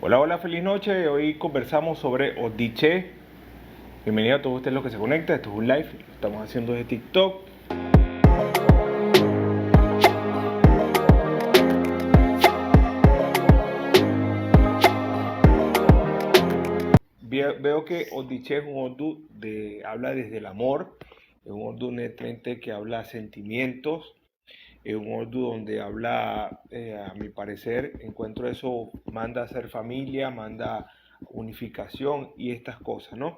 Hola, hola, feliz noche. Hoy conversamos sobre Odiché. Bienvenido a todos ustedes los que se conectan. Esto es un live. Lo estamos haciendo desde TikTok. Veo que Odiché es un Urdu habla desde el amor. Es un Urdu netamente que habla sentimientos. Es un Urdu donde habla, a mi parecer, encuentro eso, manda a ser familia, manda unificación y estas cosas, ¿no?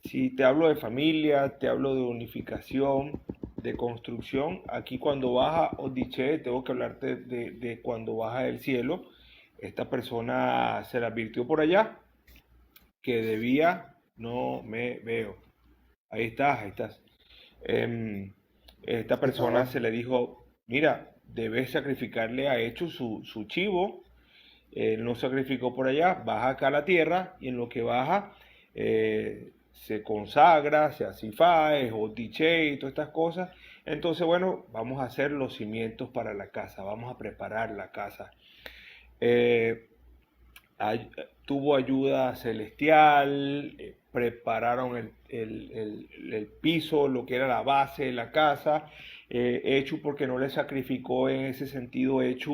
Si te hablo de familia, te hablo de unificación, de construcción, aquí cuando baja Odiché, tengo que hablarte de cuando baja del cielo. Esta persona se la advirtió por allá que debía, no me veo. Ahí estás, ahí estás. Esta Sí, persona estaba. se le dijo, mira, debes sacrificarle a Hecho su chivo. Él no sacrificó por allá, baja acá a la tierra y en lo que baja se consagra, se asifae, jotiche y todas estas cosas. Entonces, bueno, vamos a hacer los cimientos para la casa, vamos a preparar la casa. Eh, ay- Tuvo ayuda celestial, prepararon el piso, lo que era la base de la casa. Hecho porque no le sacrificó en ese sentido, Hecho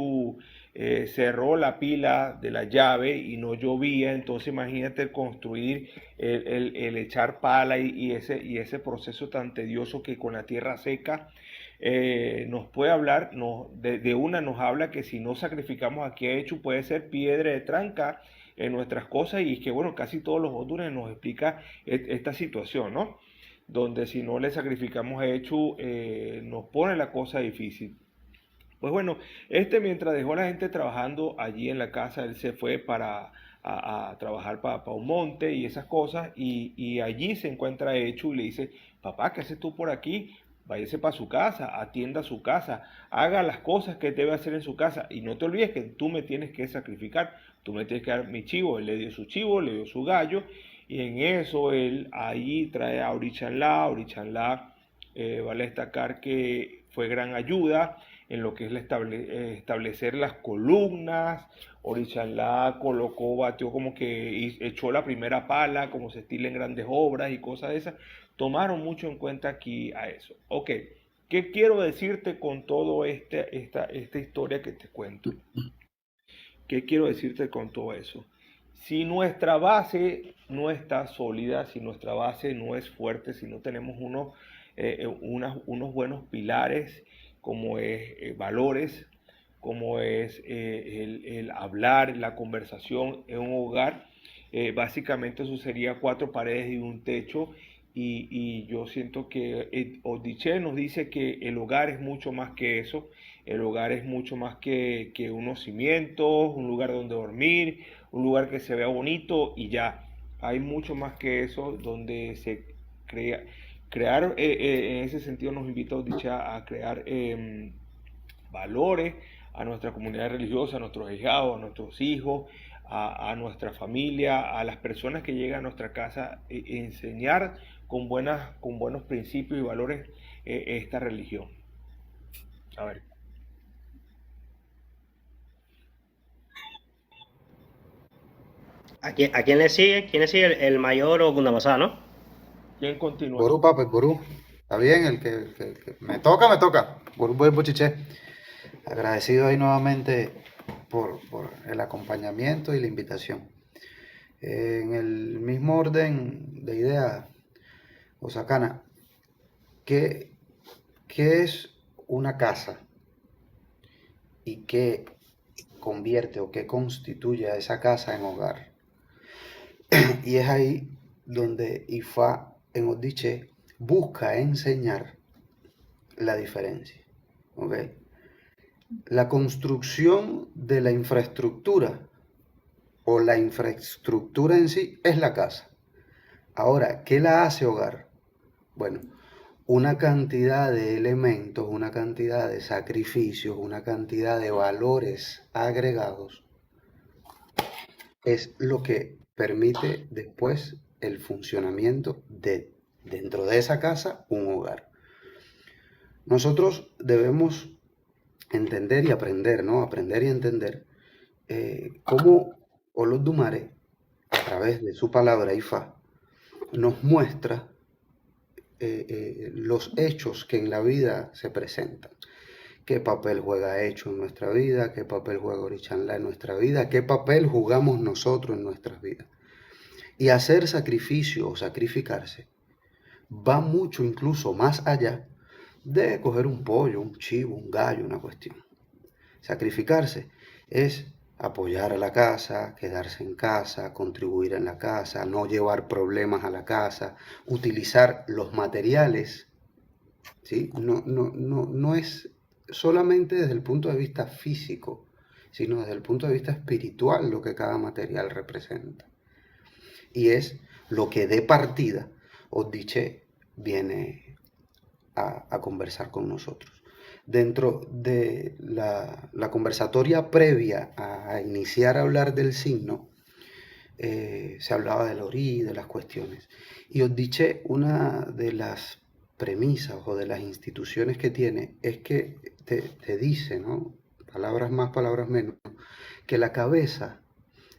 cerró la pila de la llave y no llovía, entonces imagínate construir, el echar pala y ese proceso tan tedioso que con la tierra seca nos puede hablar, de una nos habla que si no sacrificamos aquí a Hecho puede ser piedra de tranca en nuestras cosas y es que bueno, casi todos los ódunes nos explica esta situación, ¿no? Donde si no le sacrificamos a Hecho nos pone la cosa difícil. Pues bueno, mientras dejó a la gente trabajando allí en la casa, él se fue a trabajar para un monte y esas cosas, y allí se encuentra Hecho y le dice, papá, ¿qué haces tú por aquí? Váyase para su casa, atienda su casa, haga las cosas que debe hacer en su casa, y no te olvides que tú me tienes que sacrificar, tú me tienes que dar mi chivo. Él le dio su chivo, le dio su gallo, y en eso él ahí trae a Orichanlá. Orichanlá, vale destacar que fue gran ayuda en lo que es establecer las columnas. Orichalá colocó, batió como que echó la primera pala, como se estila en grandes obras y cosas de esas. Tomaron mucho en cuenta aquí a eso. Ok, ¿qué quiero decirte con todo esta historia que te cuento? ¿Qué quiero decirte con todo eso? Si nuestra base no está sólida, si nuestra base no es fuerte, si no tenemos unos buenos pilares, como es valores, como es el hablar, la conversación en un hogar, básicamente eso sería cuatro paredes y un techo. Y yo siento que Odiché nos dice que el hogar es mucho más que eso. El hogar es mucho más que unos cimientos, un lugar donde dormir, un lugar que se vea bonito y ya. Hay mucho más que eso donde se crea. Crear, en ese sentido nos invita a crear valores a nuestra comunidad religiosa, a nuestros hijados, a nuestros hijos, a nuestra familia, a las personas que llegan a nuestra casa, enseñar con buenos principios y valores esta religión. A ver, ¿A quién le sigue? ¿Quién le sigue? El mayor o Gundamazá, ¿no? ¿quién continúa? Gurú, papi, gurú. Está bien, el que me toca, me toca. Gurú Boy Bochiché. Agradecido ahí nuevamente por el acompañamiento y la invitación. En el mismo orden de idea, Osakana, ¿qué, qué es una casa y qué convierte o qué constituye a esa casa en hogar? Y es ahí donde Ifá en Odiché busca enseñar la diferencia. ¿Ok? La construcción de la infraestructura o la infraestructura en sí es la casa. Ahora, ¿qué la hace hogar? Bueno, una cantidad de elementos, una cantidad de sacrificios, una cantidad de valores agregados es lo que permite después el funcionamiento de dentro de esa casa un hogar. Nosotros debemos entender y aprender, ¿no? Aprender y entender cómo Olodumare, a través de su palabra Ifá, nos muestra los hechos que en la vida se presentan. ¿Qué papel juega Hecho en nuestra vida? ¿Qué papel juega Orichanla en nuestra vida? ¿Qué papel jugamos nosotros en nuestras vidas? Y hacer sacrificio o sacrificarse va mucho incluso más allá de coger un pollo, un chivo, un gallo, una cuestión. Sacrificarse es apoyar a la casa, quedarse en casa, contribuir en la casa, no llevar problemas a la casa, utilizar los materiales, ¿sí? No es solamente desde el punto de vista físico, sino desde el punto de vista espiritual lo que cada material representa. Y es lo que de partida Oddiche viene a conversar con nosotros. Dentro de la conversatoria previa a iniciar a hablar del signo, se hablaba del Ori, de las cuestiones. Y Oddiche, una de las premisas o de las instituciones que tiene es que te dice, ¿no? Palabras más, palabras menos, que la cabeza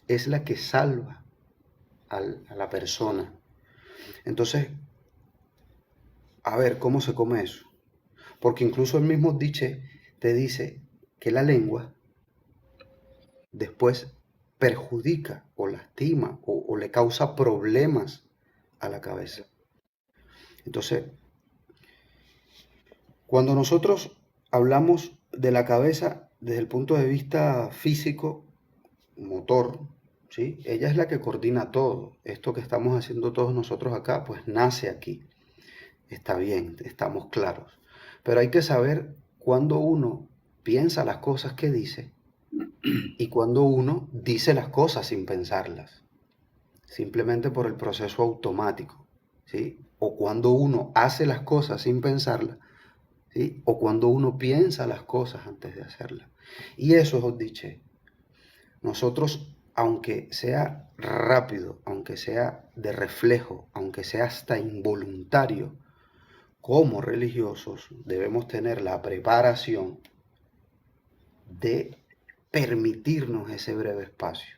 es la que salva a la persona. Entonces, a ver, ¿cómo se come eso? Porque incluso el mismo Oddiche te dice que la lengua después perjudica o lastima o le causa problemas a la cabeza. Entonces, cuando nosotros hablamos de la cabeza desde el punto de vista físico, motor, ¿sí? Ella es la que coordina todo. Esto que estamos haciendo todos nosotros acá, pues nace aquí. Está bien, estamos claros. Pero hay que saber cuándo uno piensa las cosas que dice y cuándo uno dice las cosas sin pensarlas, simplemente por el proceso automático, ¿sí? O cuando uno hace las cosas sin pensarlas, ¿sí? O cuando uno piensa las cosas antes de hacerlas. Y eso es Oddiche. Nosotros, aunque sea rápido, aunque sea de reflejo, aunque sea hasta involuntario, como religiosos debemos tener la preparación de permitirnos ese breve espacio.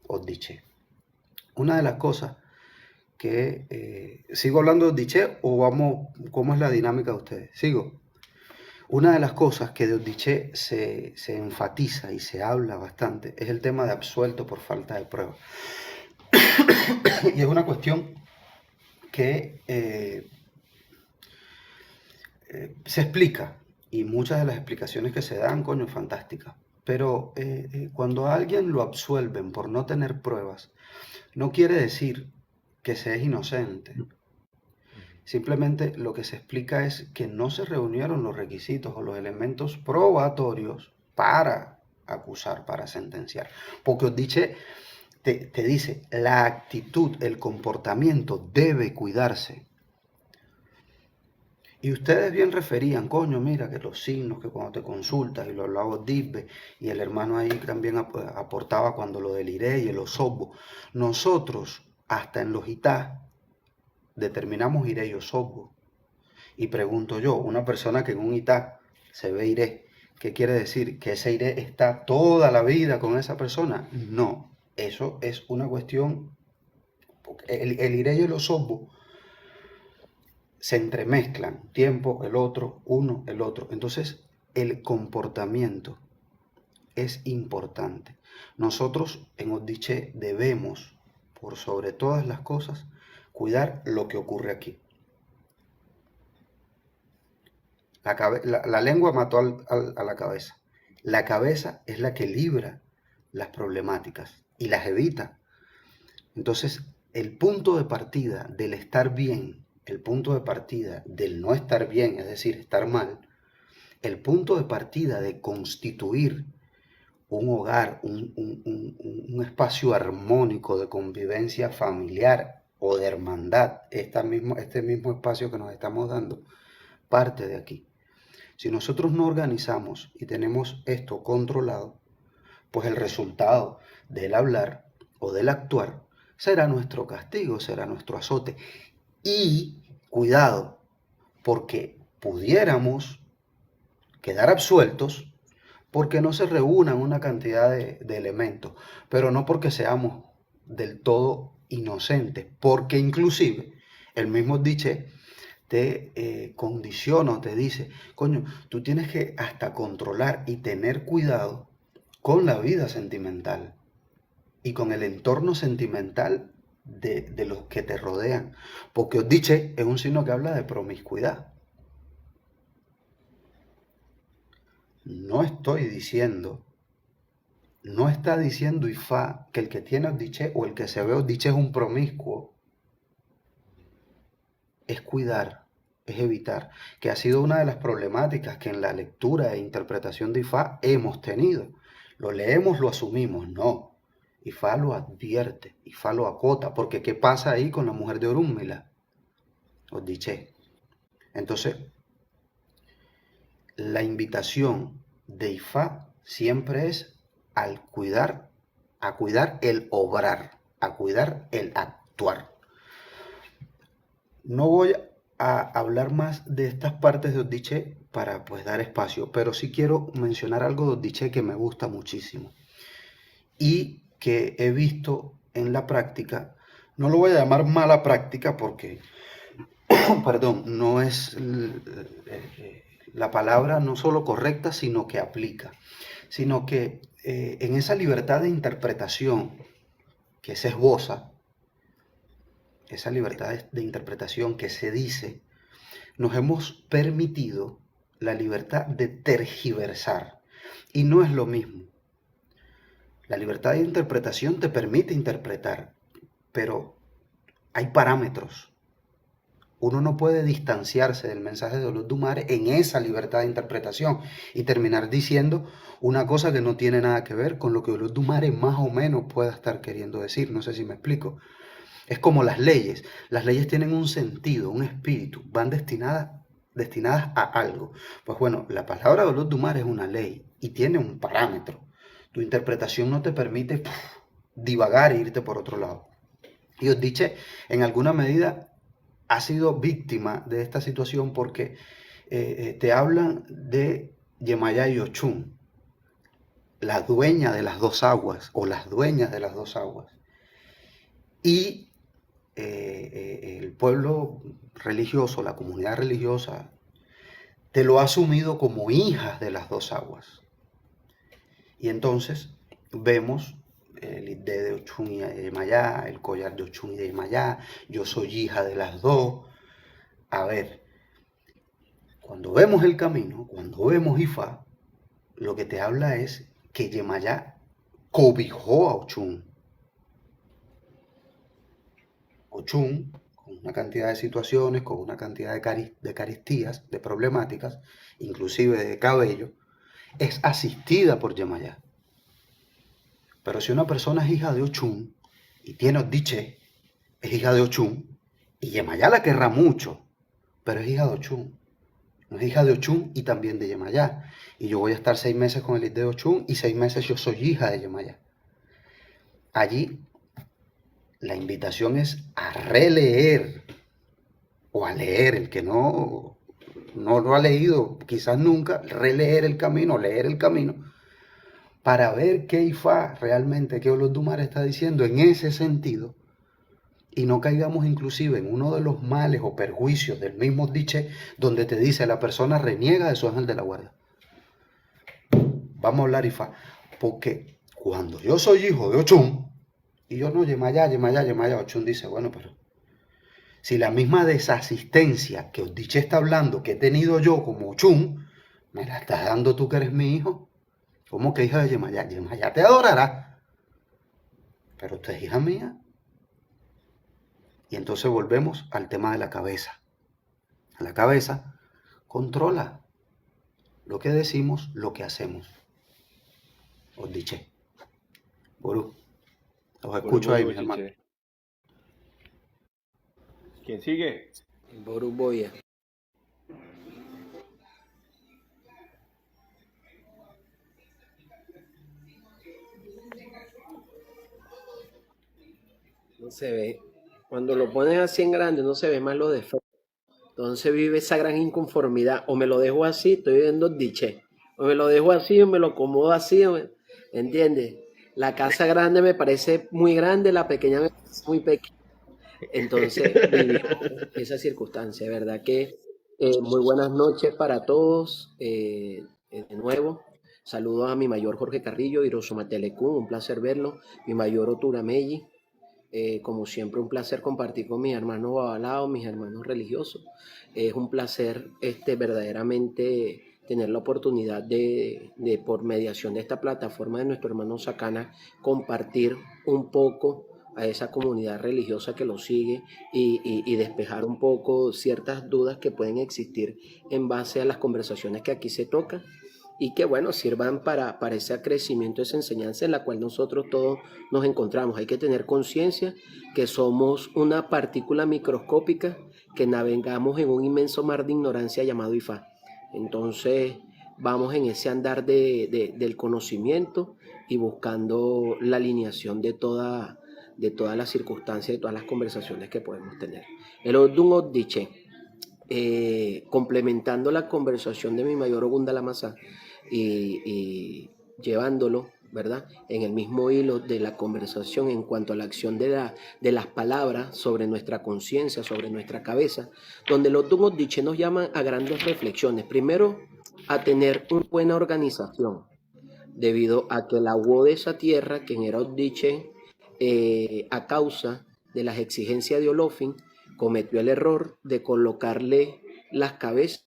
Oddiche. Una de las cosas que... ¿sigo hablando de Oddiche o vamos? ¿Cómo es la dinámica de ustedes? ¿Sigo? Una de las cosas que de Oddiche se enfatiza y se habla bastante es el tema de absuelto por falta de prueba. Y es una cuestión que se explica, y muchas de las explicaciones que se dan, coño, fantásticas. Pero cuando a alguien lo absuelven por no tener pruebas, no quiere decir que se es inocente. Simplemente lo que se explica es que no se reunieron los requisitos o los elementos probatorios para acusar, para sentenciar. Porque Oddiche te dice, la actitud, el comportamiento debe cuidarse. Y ustedes bien referían, coño, mira que los signos, que cuando te consultas, y lo hablaba Oddibe, y el hermano ahí también aportaba cuando lo del Iré y el Osobbo. Nosotros, hasta en los Itá, determinamos Iré y Osobbo. Y pregunto yo, una persona que en un Itá se ve Iré, ¿qué quiere decir? ¿Que ese Iré está toda la vida con esa persona? No, eso es una cuestión, porque el Iré y el Osobbo se entremezclan, tiempo, el otro, uno, el otro. Entonces, el comportamiento es importante. Nosotros en Oddiche debemos, por sobre todas las cosas, cuidar lo que ocurre aquí. La lengua mató a la cabeza. La cabeza es la que libra las problemáticas y las evita. Entonces, el punto de partida del estar bien, el punto de partida del no estar bien, es decir, estar mal, el punto de partida de constituir un hogar, un espacio armónico de convivencia familiar o de hermandad, este mismo espacio que nos estamos dando, parte de aquí. Si nosotros no organizamos y tenemos esto controlado, pues el resultado del hablar o del actuar será nuestro castigo, será nuestro azote. Y cuidado, porque pudiéramos quedar absueltos porque no se reúnan una cantidad de elementos, pero no porque seamos del todo inocentes, porque inclusive el mismo Diché te condiciona o te dice, coño, tú tienes que hasta controlar y tener cuidado con la vida sentimental y con el entorno sentimental de los que te rodean, porque os dice, es un signo que habla de promiscuidad. No estoy diciendo, no está diciendo Ifá que el que tiene Odiché o el que se ve Odiché es un promiscuo. Es cuidar, es evitar, que ha sido una de las problemáticas que en la lectura e interpretación de Ifá hemos tenido. Lo leemos, lo asumimos, no. Ifá lo advierte, Ifá lo acota, porque ¿qué pasa ahí con la mujer de Orúnmila? Odiché. Entonces, la invitación de Ifá siempre es al cuidar, a cuidar el obrar, a cuidar el actuar. No voy a hablar más de estas partes de Odiché para pues dar espacio, pero sí quiero mencionar algo de Odiché que me gusta muchísimo y que he visto en la práctica. No lo voy a llamar mala práctica porque, perdón, no es la palabra no solo correcta, sino que aplica, sino que en esa libertad de interpretación que se esboza, esa libertad de interpretación que se dice, nos hemos permitido la libertad de tergiversar. Y no es lo mismo. La libertad de interpretación te permite interpretar, pero hay parámetros. Uno no puede distanciarse del mensaje de Olodumare en esa libertad de interpretación y terminar diciendo una cosa que no tiene nada que ver con lo que Olodumare más o menos pueda estar queriendo decir. No sé si me explico. Es como las leyes. Las leyes tienen un sentido, un espíritu, van destinadas a algo. Pues bueno, la palabra de Olodumare es una ley y tiene un parámetro. Tu interpretación no te permite divagar e irte por otro lado. Y os dice, en alguna medida ha sido víctima de esta situación porque te hablan de Yemayá y Ochun, la dueña de las dos aguas o las dueñas de las dos aguas. Y el pueblo religioso, la comunidad religiosa, te lo ha asumido como hijas de las dos aguas. Y entonces vemos el Ide de Ochun y de Yemayá, el collar de Ochun y de Yemayá, yo soy hija de las dos. A ver, cuando vemos el camino, cuando vemos Ifá, lo que te habla es que Yemayá cobijó a Ochun. Ochun, con una cantidad de situaciones, con una cantidad de carestías, de problemáticas, inclusive de cabello, es asistida por Yemayá. Pero si una persona es hija de Ochun y tiene Odiché, es hija de Ochun, y Yemayá la querrá mucho, pero es hija de Ochun. No es hija de Ochun y también de Yemayá. Y yo voy a estar 6 meses con el de Ochun y 6 meses yo soy hija de Yemayá. Allí la invitación es a releer o a leer, el que no lo ha leído quizás nunca, releer el camino, leer el camino, para ver qué Ifá realmente, qué Olodumare está diciendo en ese sentido, y no caigamos inclusive en uno de los males o perjuicios del mismo Diché, donde te dice la persona reniega de su ángel de la guarda. Vamos a hablar Ifá, porque cuando yo soy hijo de Ochun, y yo no, Yemayá, Ochun dice, bueno, pero si la misma desasistencia que Odiché está hablando, que he tenido yo como Ochun, me la estás dando tú que eres mi hijo, ¿cómo que hija de Yemayá? Yemayá te adorará, pero usted es hija mía. Y entonces volvemos al tema de la cabeza. La cabeza controla lo que decimos, lo que hacemos. Os diché. Ború, los escucho ahí, mis hermanos. ¿Quién sigue? Boru Boya. No se ve. Cuando lo pones así en grande no se ve más los defectos. Entonces vive esa gran inconformidad. O me lo dejo así, estoy viendo Diché. o me lo dejo así, o me lo acomodo así, ¿entiendes? La casa grande me parece muy grande, la pequeña me parece muy pequeña. Entonces vivimos esa circunstancia, ¿verdad? Que muy buenas noches para todos. De nuevo, saludos a mi mayor Jorge Carrillo, Hirosoma Telecún, un placer verlo. Mi mayor Otura Meji, como siempre, un placer compartir con mis hermanos babalaos, mis hermanos religiosos. Es un placer verdaderamente tener la oportunidad por mediación de esta plataforma de nuestro hermano Sacana, compartir un poco a esa comunidad religiosa que lo sigue y despejar un poco ciertas dudas que pueden existir en base a las conversaciones que aquí se tocan y que, bueno, sirvan para ese crecimiento, esa enseñanza en la cual nosotros todos nos encontramos. Hay que tener conciencia que somos una partícula microscópica que navegamos en un inmenso mar de ignorancia llamado Ifá. Entonces, vamos en ese andar del conocimiento y buscando la alineación de todas las circunstancias, de todas las conversaciones que podemos tener. El Odun Oddiche, complementando la conversación de mi mayor Ogunda Lamazá y llevándolo, ¿verdad?, en el mismo hilo de la conversación en cuanto a la acción de las palabras sobre nuestra conciencia, sobre nuestra cabeza, donde los Odun Oddiche nos llaman a grandes reflexiones. Primero, a tener una buena organización, debido a que la UO de esa tierra, quien era Oddiche, a causa de las exigencias de Olofin, cometió el error de colocarle las cabezas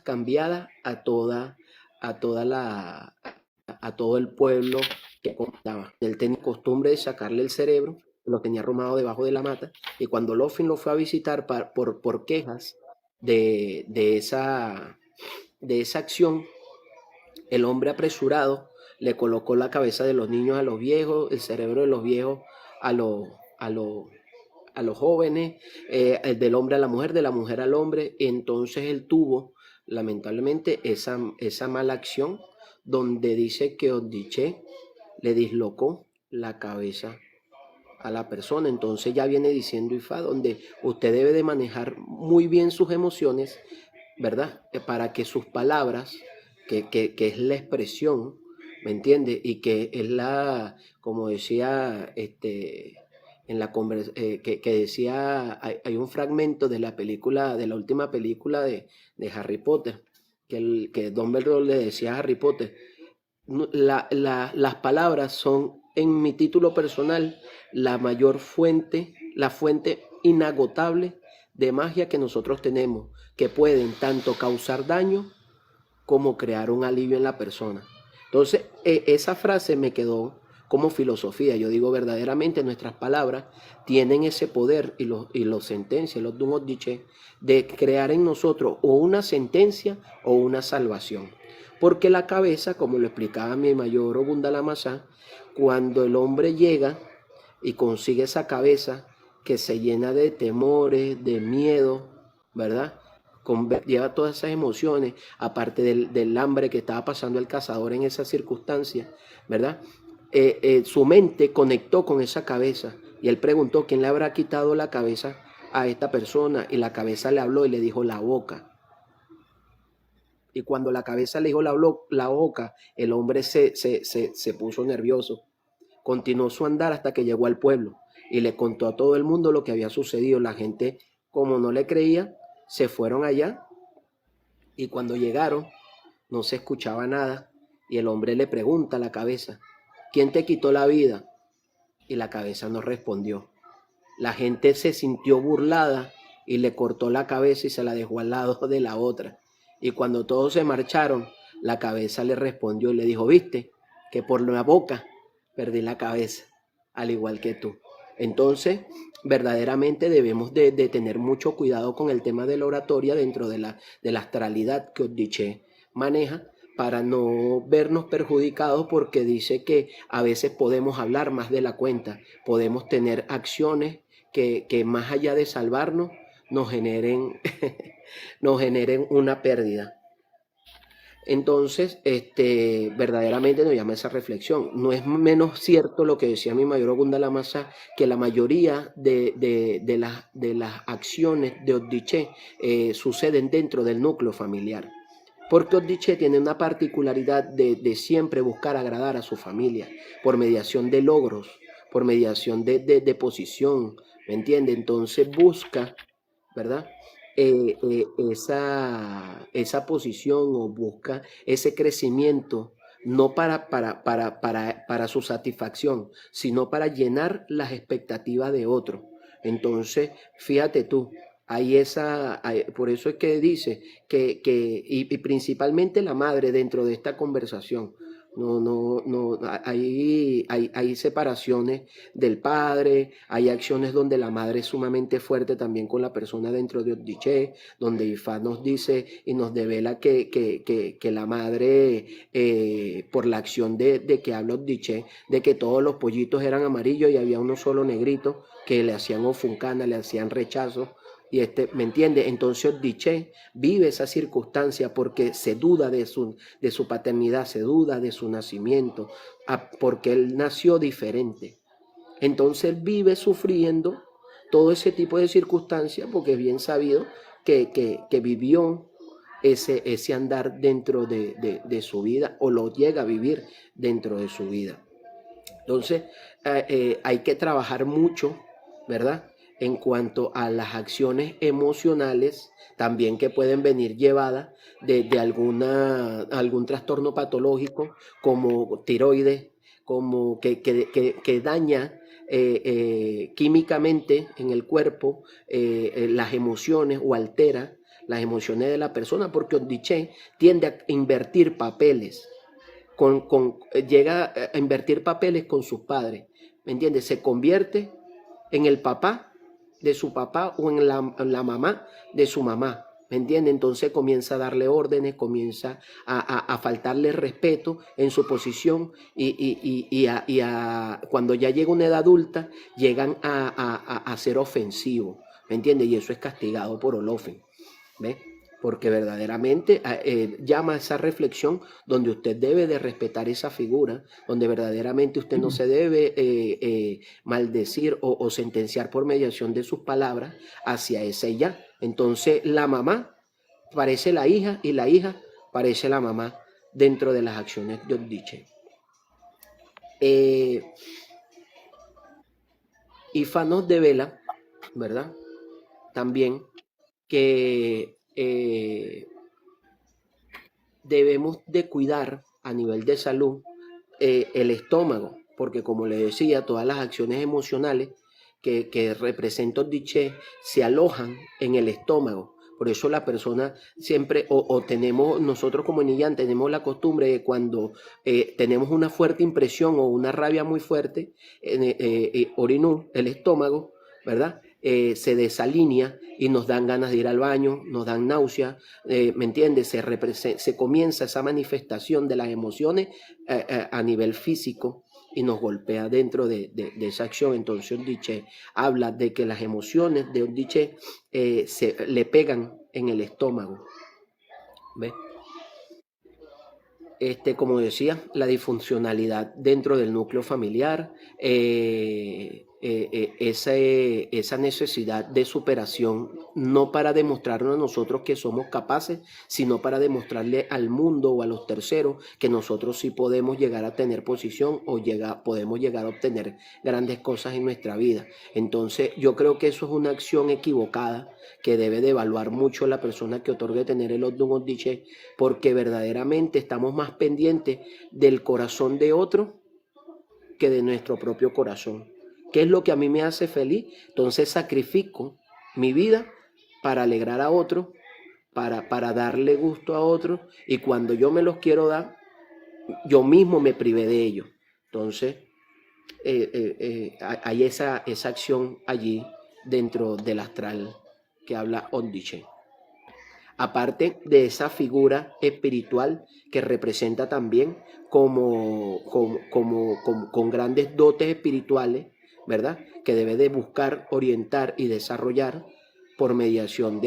cambiadas a todo el pueblo que contaba. Él tenía costumbre de sacarle el cerebro, lo tenía arrumado debajo de la mata, y cuando Olofin lo fue a visitar por quejas de esa acción, el hombre apresurado le colocó la cabeza de los niños a los viejos, el cerebro de los viejos a los jóvenes, del hombre a la mujer, de la mujer al hombre. Entonces él tuvo, lamentablemente, esa mala acción donde dice que Oddiche le dislocó la cabeza a la persona. Entonces ya viene diciendo Ifá, donde usted debe de manejar muy bien sus emociones, ¿verdad? Para que sus palabras, que es la expresión, ¿me entiende? Y que es como decía, en la que decía, hay un fragmento de la película, de la última película de Harry Potter, que Dumbledore le decía a Harry Potter, las palabras son, en mi título personal, la mayor fuente, la fuente inagotable de magia que nosotros tenemos, que pueden tanto causar daño como crear un alivio en la persona. Entonces, esa frase me quedó como filosofía. Yo digo, verdaderamente nuestras palabras tienen ese poder, y los sentencias, los Odun Oddiche, de crear en nosotros o una sentencia o una salvación. Porque la cabeza, como lo explicaba mi mayor Ogunda Lamazá, cuando el hombre llega y consigue esa cabeza que se llena de temores, de miedo, ¿verdad?, lleva todas esas emociones, aparte del hambre que estaba pasando el cazador en esa circunstancia, ¿verdad? Su mente conectó con esa cabeza y él preguntó quién le habrá quitado la cabeza a esta persona, y la cabeza le habló y le dijo la boca. Y cuando la cabeza le dijo la boca, el hombre se puso nervioso. Continuó su andar hasta que llegó al pueblo y le contó a todo el mundo lo que había sucedido. La gente, como no le creía, se fueron allá, y cuando llegaron no se escuchaba nada, y el hombre le pregunta a la cabeza, ¿quién te quitó la vida? Y la cabeza no respondió. La gente se sintió burlada y le cortó la cabeza y se la dejó al lado de la otra. Y cuando todos se marcharon, la cabeza le respondió y le dijo, viste que por la boca perdí la cabeza, al igual que tú. Entonces, verdaderamente debemos de tener mucho cuidado con el tema de la oratoria dentro de la astralidad que Oddiche maneja, para no vernos perjudicados, porque dice que a veces podemos hablar más de la cuenta, podemos tener acciones que más allá de salvarnos nos generen una pérdida. Entonces, verdaderamente nos llama esa reflexión. No es menos cierto lo que decía mi mayor Ogunda Lamazá, que la mayoría de las acciones de Oddiche suceden dentro del núcleo familiar. Porque Oddiche tiene una particularidad de siempre buscar agradar a su familia por mediación de logros, por mediación de posición, ¿me entiende? Entonces busca, ¿verdad? Esa posición o busca ese crecimiento no para su satisfacción, sino para llenar las expectativas de otro. Entonces, fíjate tú, por eso es que dice y principalmente la madre dentro de esta conversación. No, hay separaciones del padre, hay acciones donde la madre es sumamente fuerte también con la persona dentro de Oddiche, donde Ifá nos dice y nos devela que la madre, por la acción de que habla Oddiche, de que todos los pollitos eran amarillos y había uno solo negrito, que le hacían ofuncana, le hacían rechazo, y ¿me entiende? Entonces Oddiche vive esa circunstancia porque se duda de su paternidad, se duda de su nacimiento, porque él nació diferente. Entonces vive sufriendo todo ese tipo de circunstancias porque es bien sabido que vivió ese andar dentro de su vida o lo llega a vivir dentro de su vida. Entonces hay que trabajar mucho, ¿verdad? En cuanto a las acciones emocionales también que pueden venir llevadas de algún trastorno patológico como tiroides, como que daña químicamente en el cuerpo las emociones o altera las emociones de la persona, porque Oddiche tiende a invertir papeles, llega a invertir papeles con sus padres, ¿me entiendes? Se convierte en el papá de su papá o en la mamá de su mamá, ¿me entiendes? Entonces comienza a darle órdenes, comienza a faltarle respeto en su posición cuando ya llega una edad adulta, llegan a ser ofensivos, ¿me entiendes? Y eso es castigado por Olofen, ¿ves? Porque verdaderamente llama a esa reflexión donde usted debe de respetar esa figura, donde verdaderamente usted no se debe maldecir o sentenciar por mediación de sus palabras hacia ese ya. Entonces la mamá parece la hija y la hija parece la mamá dentro de las acciones de Oddiche. Ifá nos devela, ¿verdad? También que debemos de cuidar a nivel de salud el estómago, porque como le decía, todas las acciones emocionales que representa Oddiche se alojan en el estómago. Por eso la persona siempre, tenemos, nosotros como Niyán tenemos la costumbre de cuando tenemos una fuerte impresión o una rabia muy fuerte, Orinú, el estómago, ¿verdad? Se desalinea y nos dan ganas de ir al baño, nos dan náusea, ¿me entiendes? Se comienza esa manifestación de las emociones a nivel físico y nos golpea dentro de esa acción. Entonces Oddiche habla de que las emociones de Oddiche se le pegan en el estómago, ¿ves? Como decía, la disfuncionalidad dentro del núcleo familiar, esa necesidad de superación, no para demostrarnos a nosotros que somos capaces, sino para demostrarle al mundo o a los terceros que nosotros sí podemos llegar a tener posición o podemos llegar a obtener grandes cosas en nuestra vida. Entonces yo creo que eso es una acción equivocada que debe de evaluar mucho la persona que otorgue tener el Odun Oddiche, porque verdaderamente estamos más pendientes del corazón de otro que de nuestro propio corazón. ¿Qué es lo que a mí me hace feliz? Entonces sacrifico mi vida para alegrar a otro, para darle gusto a otro, y cuando yo me los quiero dar, yo mismo me privé de ellos. Entonces hay esa acción allí dentro del astral que habla Oddiche. Aparte de esa figura espiritual que representa también con grandes dotes espirituales, ¿verdad? Que debe de buscar, orientar y desarrollar por mediación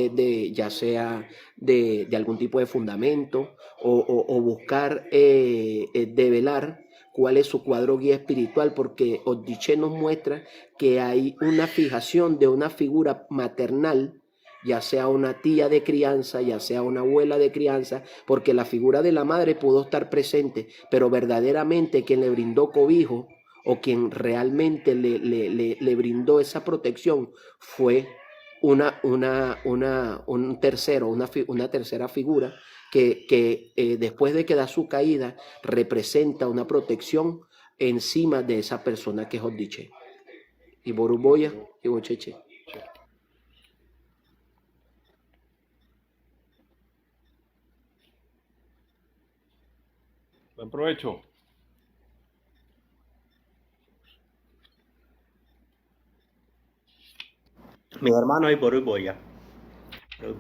ya sea de algún tipo de fundamento o buscar develar cuál es su cuadro guía espiritual, porque Oddiche nos muestra que hay una fijación de una figura maternal ya sea una tía de crianza, ya sea una abuela de crianza, porque la figura de la madre pudo estar presente, pero verdaderamente quien le brindó cobijo o quien realmente le brindó esa protección fue un tercero, una tercera figura que después de que da su caída representa una protección encima de esa persona que es Odiché. Y Boruboya y Bocheche. Buen provecho. Mi hermano y por Boya.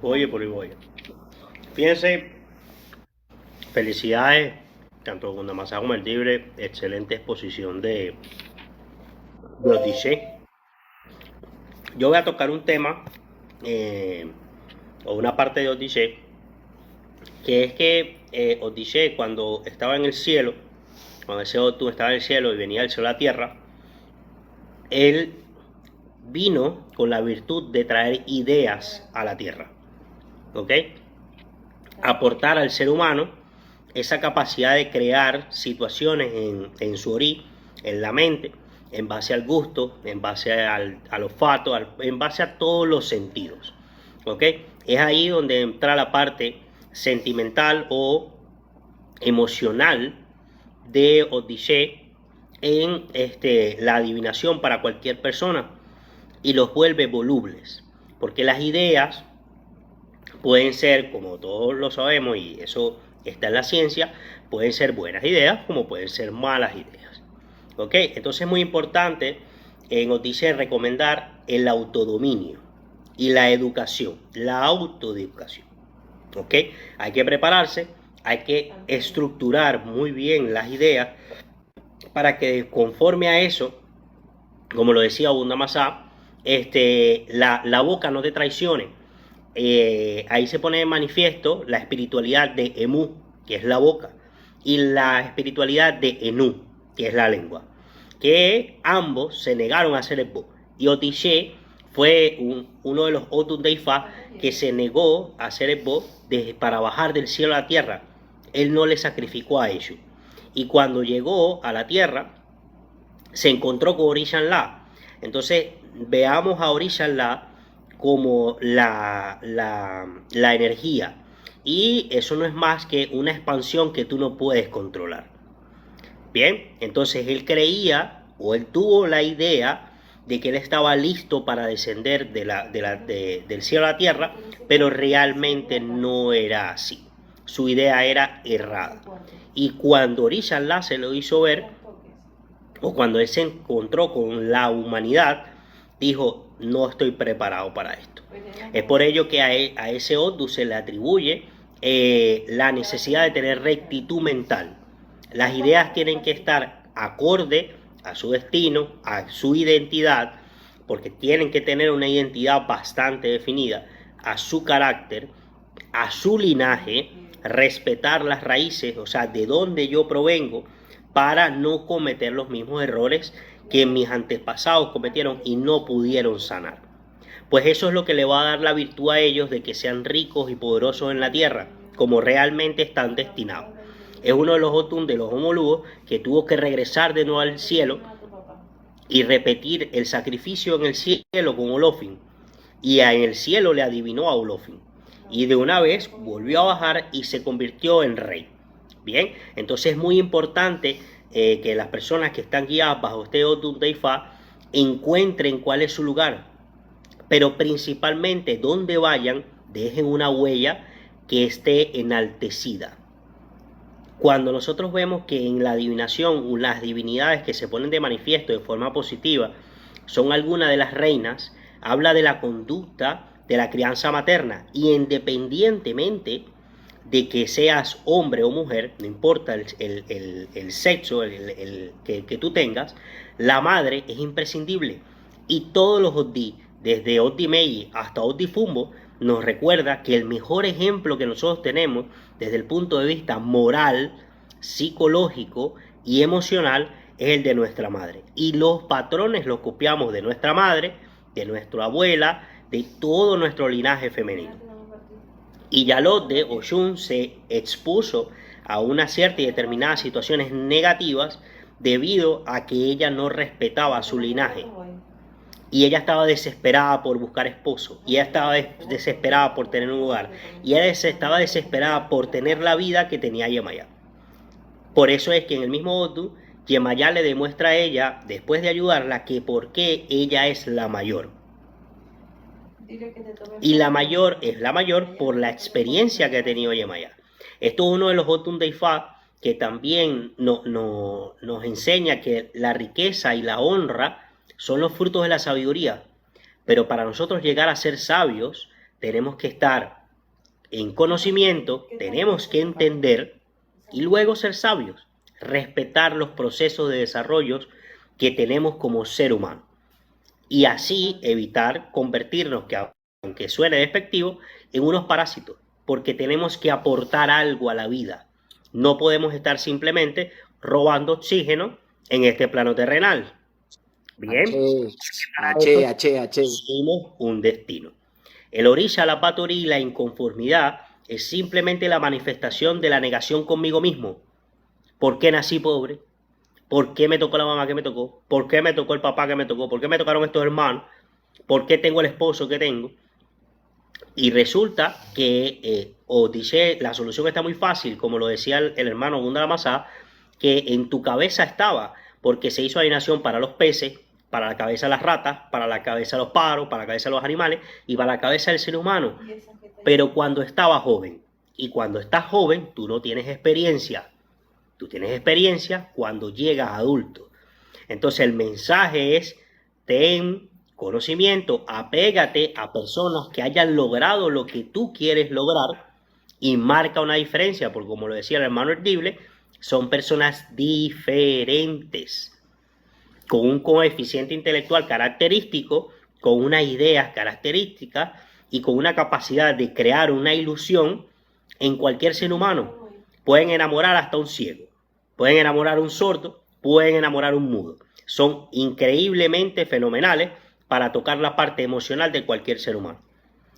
Por Boya. Fíjense, felicidades, tanto con Damasá como el Libre, excelente exposición de Odiché. Yo voy a tocar un tema, o una parte de Odiché, que es que Odiché, cuando estaba en el cielo, cuando ese Otu estaba en el cielo y venía del cielo a la tierra, él vino con la virtud de traer ideas a la tierra, ¿ok? Aportar al ser humano esa capacidad de crear situaciones en su orí, en la mente, en base al gusto, en base al olfato, en base a todos los sentidos, ¿ok? Es ahí donde entra la parte sentimental o emocional de Odiché en la adivinación para cualquier persona, y los vuelve volubles, porque las ideas pueden ser, como todos lo sabemos, y eso está en la ciencia, pueden ser buenas ideas como pueden ser malas ideas, ¿ok? Entonces es muy importante en Odiché recomendar el autodominio y la educación, la autoeducación, ¿ok? Hay que prepararse, hay que estructurar muy bien las ideas para que conforme a eso, como lo decía Abunda Masá, la boca no te traicione. Ahí se pone de manifiesto la espiritualidad de Emu, que es la boca, y la espiritualidad de Enú, que es la lengua, que ambos se negaron a hacer el Bo. Y Odiché fue uno de los Otun de Ifá que se negó a hacer el Bo para bajar del cielo a la tierra. Él no le sacrificó a ellos. Y cuando llegó a la tierra, se encontró con Orisha-Nla. Entonces, veamos a Orisha-Nla como la energía. Y eso no es más que una expansión que tú no puedes controlar. Bien, entonces él creía, o él tuvo la idea de que él estaba listo para descender del cielo a la tierra, pero realmente no era así. Su idea era errada. Y cuando Orisha-Nla se lo hizo ver, o cuando él se encontró con la humanidad, dijo: no estoy preparado para esto. Es por ello que a ese Odu se le atribuye la necesidad de tener rectitud mental. Las ideas tienen que estar acorde a su destino, a su identidad, porque tienen que tener una identidad bastante definida, a su carácter, a su linaje, respetar las raíces, o sea, de dónde yo provengo, para no cometer los mismos errores que mis antepasados cometieron y no pudieron sanar. Pues eso es lo que le va a dar la virtud a ellos de que sean ricos y poderosos en la tierra, como realmente están destinados. Es uno de los Otun de los homólogos que tuvo que regresar de nuevo al cielo y repetir el sacrificio en el cielo con Olofin. Y en el cielo le adivinó a Olofin. Y de una vez volvió a bajar y se convirtió en rey. Bien, entonces es muy importante que las personas que están guiadas bajo este Otun de Ifá encuentren cuál es su lugar, pero principalmente donde vayan dejen una huella que esté enaltecida. Cuando nosotros vemos que en la adivinación las divinidades que se ponen de manifiesto de forma positiva son algunas de las reinas, habla de la conducta de la crianza materna, y independientemente de que seas hombre o mujer, no importa el sexo que tú tengas, la madre es imprescindible. Y todos los Odi, desde Odi Meiji hasta Odi Fumbo, nos recuerda que el mejor ejemplo que nosotros tenemos desde el punto de vista moral, psicológico y emocional es el de nuestra madre. Y los patrones los copiamos de nuestra madre, de nuestra abuela, de todo nuestro linaje femenino. Y Yalode Oshun se expuso a una cierta y determinadas situaciones negativas debido a que ella no respetaba su linaje. Y ella estaba desesperada por buscar esposo, y ella estaba desesperada por tener un hogar, y ella estaba desesperada por tener la vida que tenía Yemayá. Por eso es que en el mismo Odu, Yemayá le demuestra a ella, después de ayudarla, que por qué ella es la mayor. Y la mayor es la mayor por la experiencia que ha tenido Yemayá. Esto es uno de los Otun de Ifá que también nos enseña que la riqueza y la honra son los frutos de la sabiduría. Pero para nosotros llegar a ser sabios, tenemos que estar en conocimiento, tenemos que entender y luego ser sabios. Respetar los procesos de desarrollo que tenemos como ser humano. Y así evitar convertirnos, que aunque suene despectivo, en unos parásitos. Porque tenemos que aportar algo a la vida. No podemos estar simplemente robando oxígeno en este plano terrenal. Bien, somos un destino. El orisha, la patorí y la inconformidad es simplemente la manifestación de la negación conmigo mismo. ¿Por qué nací pobre? ¿Por qué me tocó la mamá que me tocó? ¿Por qué me tocó el papá que me tocó? ¿Por qué me tocaron estos hermanos? ¿Por qué tengo el esposo que tengo? Y resulta que Otiché, la solución está muy fácil, como lo decía el hermano Gundala Masá, que en tu cabeza estaba, porque se hizo alineación para los peces, para la cabeza de las ratas, para la cabeza de los pájaros, para la cabeza de los animales y para la cabeza del ser humano. Pero cuando estaba joven, y cuando estás joven, tú no tienes experiencia. Tú tienes experiencia cuando llegas adulto. Entonces el mensaje es, ten conocimiento, apégate a personas que hayan logrado lo que tú quieres lograr y marca una diferencia, porque como lo decía el hermano Erdible, son personas diferentes, con un coeficiente intelectual característico, con unas ideas características y con una capacidad de crear una ilusión en cualquier ser humano. Pueden enamorar hasta un ciego, pueden enamorar a un sordo, pueden enamorar a un mudo. Son increíblemente fenomenales para tocar la parte emocional de cualquier ser humano.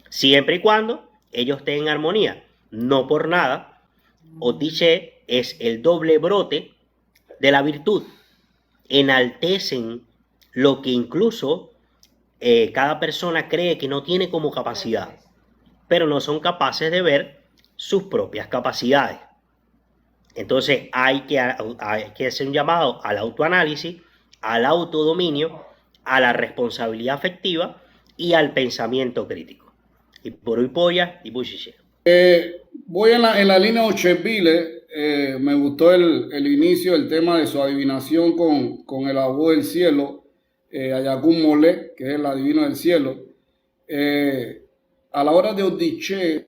Siempre y cuando ellos estén en armonía. No por nada, Otiché es el doble brote de la virtud. Enaltecen lo que incluso cada persona cree que no tiene como capacidad, pero no son capaces de ver sus propias capacidades. Entonces hay que hacer un llamado al autoanálisis, al autodominio, a la responsabilidad afectiva y al pensamiento crítico. Y por hoy polla y buchiche. Voy en la línea Ocheville. Me gustó el inicio, el tema de su adivinación con el abogado del cielo, Ayakun Mole, que es el adivino del cielo. A la hora de Odiché,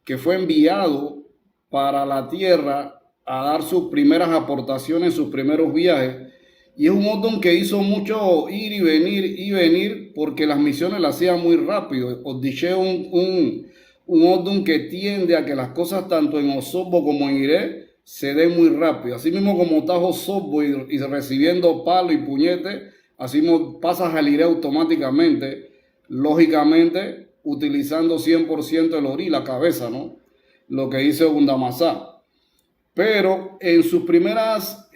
que fue enviado para la tierra a dar sus primeras aportaciones, sus primeros viajes, y es un Odun que hizo mucho ir y venir, porque las misiones las hacía muy rápido. Odiché un Odun que tiende a que las cosas tanto en Osobbo como en Iré se den muy rápido. Así mismo como estás Osobbo y recibiendo palo y puñete, así mismo pasas al Iré automáticamente, lógicamente utilizando 100% el orí, la cabeza, ¿no? Lo que dice Gundamasá. Pero en sus primeras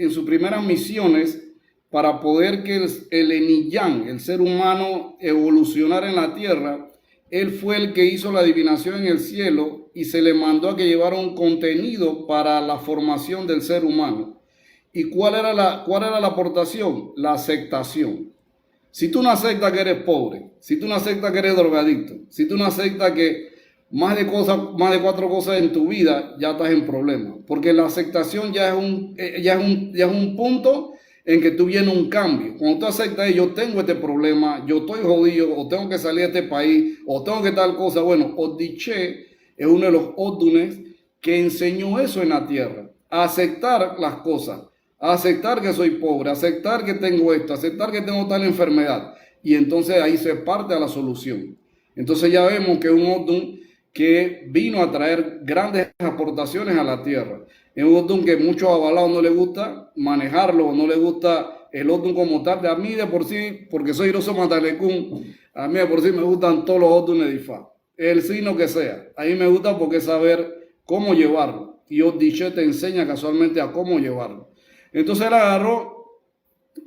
misiones, para poder que el Eniyán, el ser humano, evolucionara en la tierra, él fue el que hizo la adivinación en el cielo y se le mandó a que llevara un contenido para la formación del ser humano. ¿Y cuál era la aportación? La aceptación. Si tú no aceptas que eres pobre, si tú no aceptas que eres drogadicto, si tú no aceptas que más de 4 cosas en tu vida, ya estás en problemas. Porque la aceptación ya es un punto en que tú vienes un cambio. Cuando tú aceptas, yo tengo este problema, yo estoy jodido, o tengo que salir de este país, o tengo que tal cosa. Bueno, Odiché es uno de los Odunes que enseñó eso en la tierra. A aceptar las cosas, a aceptar que soy pobre, a aceptar que tengo esto, a aceptar que tengo tal enfermedad. Y entonces ahí se parte a la solución. Entonces ya vemos que es un Odun que vino a traer grandes aportaciones a la tierra. Es un Odun que muchos avalados no les gusta manejarlo, no les gusta el Odun como tal. A mí de por sí, porque soy Hiroso Matalecún, A mí de por sí me gustan todos los Odun de Ifá, el signo que sea. A mí me gusta porque es saber cómo llevarlo. Y Odiché te enseña casualmente a cómo llevarlo. Entonces él agarró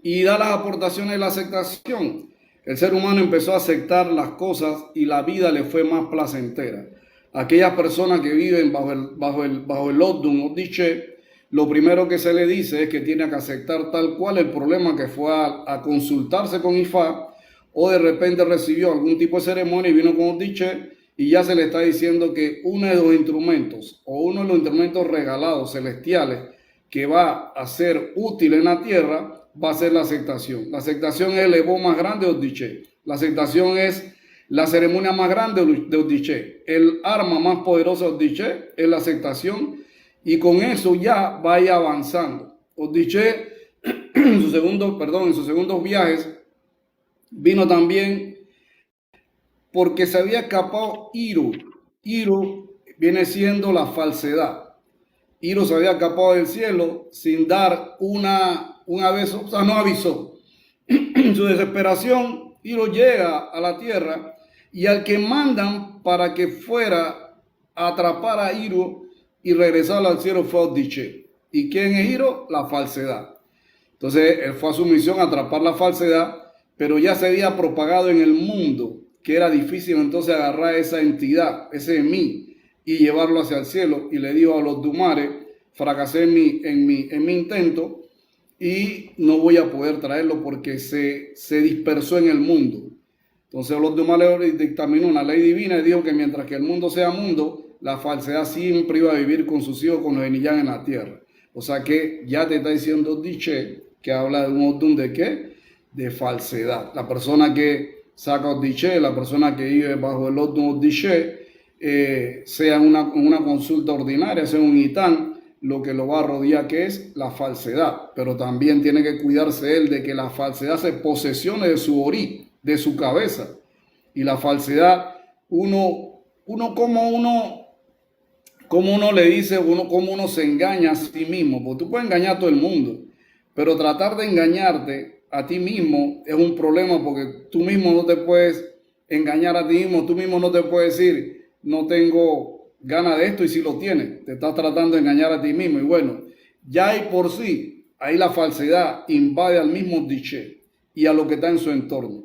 y da las aportaciones de la aceptación. El ser humano empezó a aceptar las cosas y la vida le fue más placentera. Aquellas personas que viven bajo el Odun Odiché, lo primero que se le dice es que tiene que aceptar tal cual el problema que fue a consultarse con Ifá, o de repente recibió algún tipo de ceremonia y vino con Odiché, y ya se le está diciendo que uno de los instrumentos o uno de los instrumentos regalados celestiales que va a ser útil en la tierra va a ser la aceptación. La aceptación es el Evo más grande de Odiché. La aceptación es la ceremonia más grande de Odiché. El arma más poderosa de Odiché es la aceptación, y con eso ya vaya avanzando. Odiché en sus segundos viajes vino también porque se había escapado Iru. Iru viene siendo la falsedad. Iru se había escapado del cielo sin dar un aviso, o sea, no avisó. En su desesperación, Iru llega a la tierra, y al que mandan para que fuera a atrapar a Iru y regresarlo al cielo fue Odiché. ¿Y quién es Iru? La falsedad. Entonces él fue a su misión a atrapar la falsedad, pero ya se había propagado en el mundo que era difícil entonces agarrar esa entidad, ese mí, y llevarlo hacia el cielo. Y le dijo a los Dumares: fracasé en mi intento y no voy a poder traerlo porque se dispersó en el mundo. Entonces los Dumares dictaminó una ley divina y dijo que mientras que el mundo sea mundo, la falsedad siempre iba a vivir con sus hijos, con los Enillán en la tierra. O sea que ya te está diciendo Odiché, que habla de un Odun de ¿qué? De falsedad. La persona que saca Odiché, la persona que vive bajo el Odun Odiché, sea una consulta ordinaria, sea un Itán, lo que lo va a rodear que es la falsedad. Pero también tiene que cuidarse él de que la falsedad se posesione de su orí, de su cabeza. Y la falsedad, como uno le dice, cómo uno se engaña a sí mismo, porque tú puedes engañar a todo el mundo, pero tratar de engañarte a ti mismo es un problema, porque tú mismo no te puedes engañar a ti mismo, tú mismo no te puedes decir, no tengo ganas de esto, y si lo tienes, te estás tratando de engañar a ti mismo. Y bueno, ya hay por sí, ahí la falsedad invade al mismo Odiché y a lo que está en su entorno.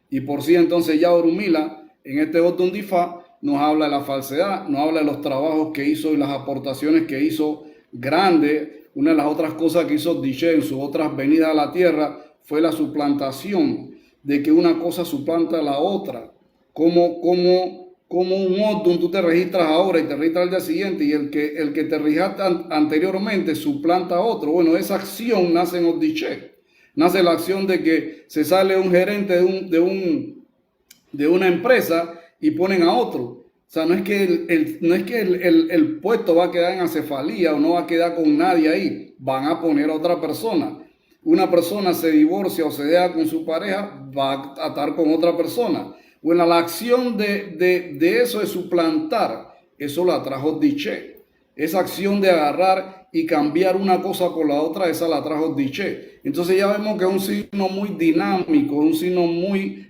Y por sí entonces ya Orunmila, en este Odun de Ifá, nos habla de la falsedad, nos habla de los trabajos que hizo y las aportaciones que hizo grandes. Una de las otras cosas que hizo Odiché en sus otras venidas a la tierra fue la suplantación, de que una cosa suplanta a la otra. Como un Odun, tú te registras ahora y te registras al día siguiente, y el que te registraste anteriormente suplanta a otro. Bueno, esa acción nace en Odiché. Nace la acción de que se sale un gerente de una empresa y ponen a otro. O sea, no es que el puesto va a quedar en acefalía o no va a quedar con nadie ahí. Van a poner a otra persona. Una persona se divorcia o se deja con su pareja, va a estar con otra persona. Bueno, la acción de eso de suplantar, eso la trajo Odiché. Esa acción de agarrar y cambiar una cosa por la otra, esa la trajo Odiché. Entonces ya vemos que es un signo muy dinámico, un signo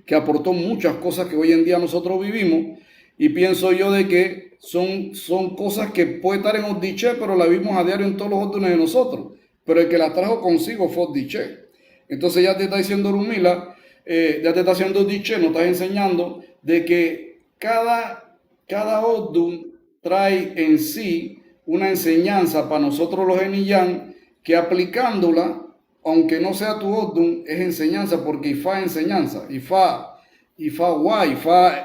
que aportó muchas cosas que hoy en día nosotros vivimos, y pienso yo de que son cosas que puede estar en Odiché, pero la vimos a diario en todos los Odunes de nosotros, pero el que la trajo consigo fue Odiché. Entonces ya te está diciendo Orunmila, ya te está haciendo Odiché, nos está enseñando de que cada Odun trae en sí una enseñanza para nosotros los Enillán, que aplicándola, aunque no sea tu Odun, es enseñanza, porque Ifá es enseñanza. Ifá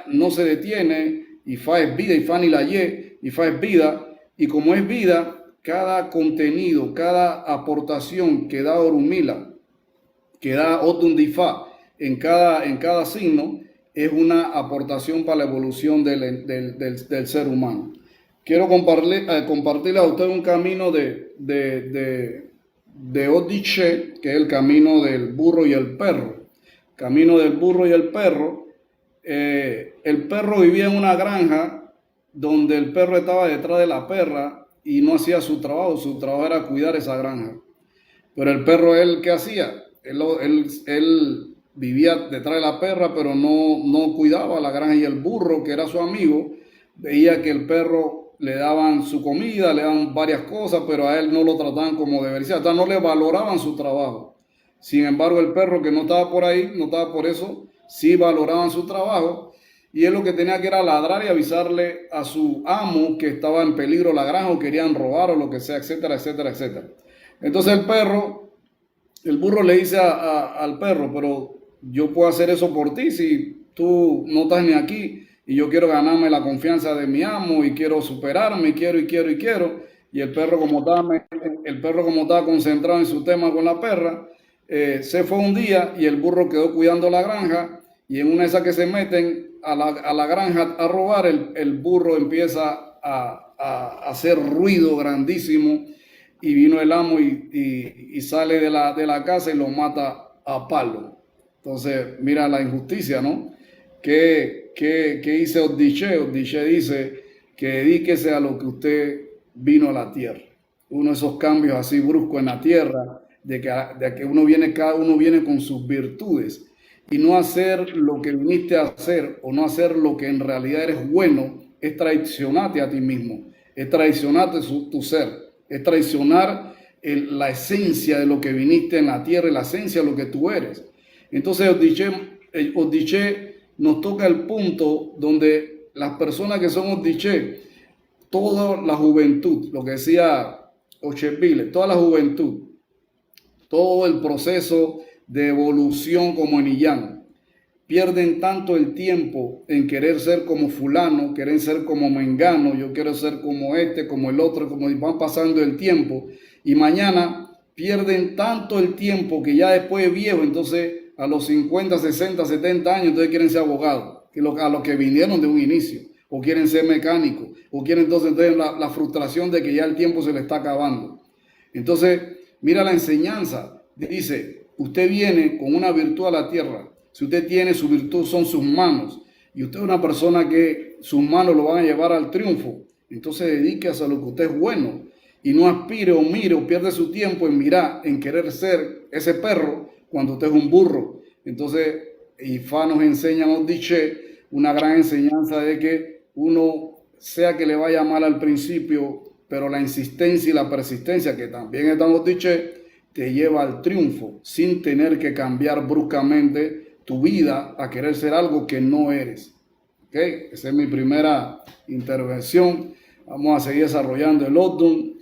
no se detiene, Ifá es vida, Ifá ni la ye, Ifá es vida, y como es vida, cada contenido, cada aportación que da Orunmila, que da Odun de Ifá en cada signo, es una aportación para la evolución del ser humano. Quiero compartirle a usted un camino de Odiché, que es el camino del burro y el perro. Camino del burro y el perro. El perro vivía en una granja donde el perro estaba detrás de la perra y no hacía su trabajo era cuidar esa granja. Pero el perro, ¿él qué hacía? Él vivía detrás de la perra, pero no cuidaba la granja, y el burro, que era su amigo, veía que el perro le daban su comida, le daban varias cosas, pero a él no lo trataban como debería ser, hasta no le valoraban su trabajo. Sin embargo, el perro que no estaba por ahí, no estaba por eso, sí valoraban su trabajo, y él lo que tenía que era ladrar y avisarle a su amo que estaba en peligro la granja o querían robar o lo que sea, etcétera, etcétera, etcétera. Entonces el burro le dice al perro, pero yo puedo hacer eso por ti si tú no estás ni aquí y yo quiero ganarme la confianza de mi amo y quiero superarme y quiero y quiero y quiero. Y el perro como estaba concentrado en su tema con la perra, se fue un día y el burro quedó cuidando la granja, y en una de esas que se meten a la granja a robar, el burro empieza a hacer ruido grandísimo, y vino el amo y sale de la casa y lo mata a palo. Entonces, mira la injusticia, ¿no? ¿Qué dice Oddiche? Oddiche dice que dedíquese a lo que usted vino a la tierra. Uno de esos cambios así bruscos en la tierra, de que cada uno viene con sus virtudes, y no hacer lo que viniste a hacer o no hacer lo que en realidad eres bueno, es traicionarte a ti mismo, es traicionarte tu ser, es traicionar la esencia de lo que viniste en la tierra, la esencia de lo que tú eres. Entonces Oddiche nos toca el punto donde las personas que son Oddiche, toda la juventud, lo que decía Ocheville, toda la juventud, todo el proceso de evolución como en Illán, pierden tanto el tiempo en querer ser como fulano, querer ser como mengano, yo quiero ser como este, como el otro, como van pasando el tiempo, y mañana pierden tanto el tiempo que ya después de viejo, entonces a los 50, 60, 70 años, entonces quieren ser abogados, a los que vinieron de un inicio, o quieren ser mecánicos, o quieren entonces la frustración de que ya el tiempo se le está acabando. Entonces, mira la enseñanza, dice, usted viene con una virtud a la tierra. Si usted tiene su virtud, son sus manos, y usted es una persona que sus manos lo van a llevar al triunfo, entonces dedíquese a lo que usted es bueno, y no aspire o mire o pierde su tiempo en mirar, en querer ser ese perro cuando usted es un burro. Entonces, Ifá nos enseña, nos dice, una gran enseñanza de que uno, sea que le vaya mal al principio, pero la insistencia y la persistencia, que también estamos diché, te lleva al triunfo sin tener que cambiar bruscamente tu vida a querer ser algo que no eres. ¿Okay? Esa es mi primera intervención. Vamos a seguir desarrollando el Odun.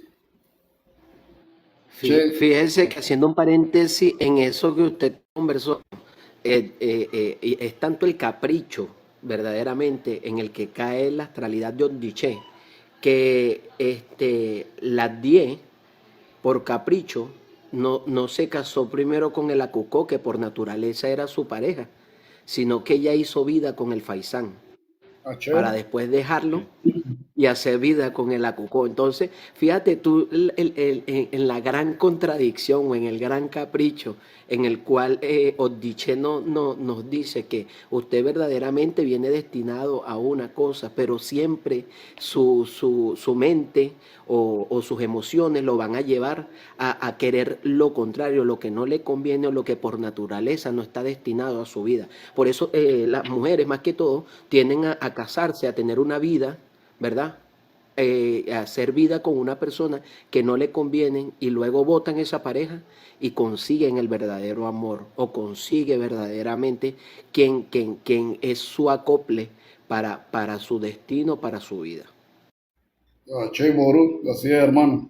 Fíjense que haciendo un paréntesis en eso que usted conversó, es tanto el capricho verdaderamente en el que cae la astralidad de Oddiche, que las 10 por capricho no se casó primero con el Acucó, que por naturaleza era su pareja, sino que ella hizo vida con el Faisán para después dejarlo y hacer vida con el Acucó. Entonces, fíjate tú en la gran contradicción o en el gran capricho en el cual Oddiche nos dice que usted verdaderamente viene destinado a una cosa, pero siempre su mente o sus emociones lo van a llevar a querer lo contrario, lo que no le conviene o lo que por naturaleza no está destinado a su vida. Por eso las mujeres, más que todo, tienden a casarse, a tener una vida, ¿verdad? Hacer vida con una persona que no le convienen, y luego votan esa pareja y consiguen el verdadero amor, o consigue verdaderamente quien es su acople para su destino, para su vida. Che Boru, así es, hermano.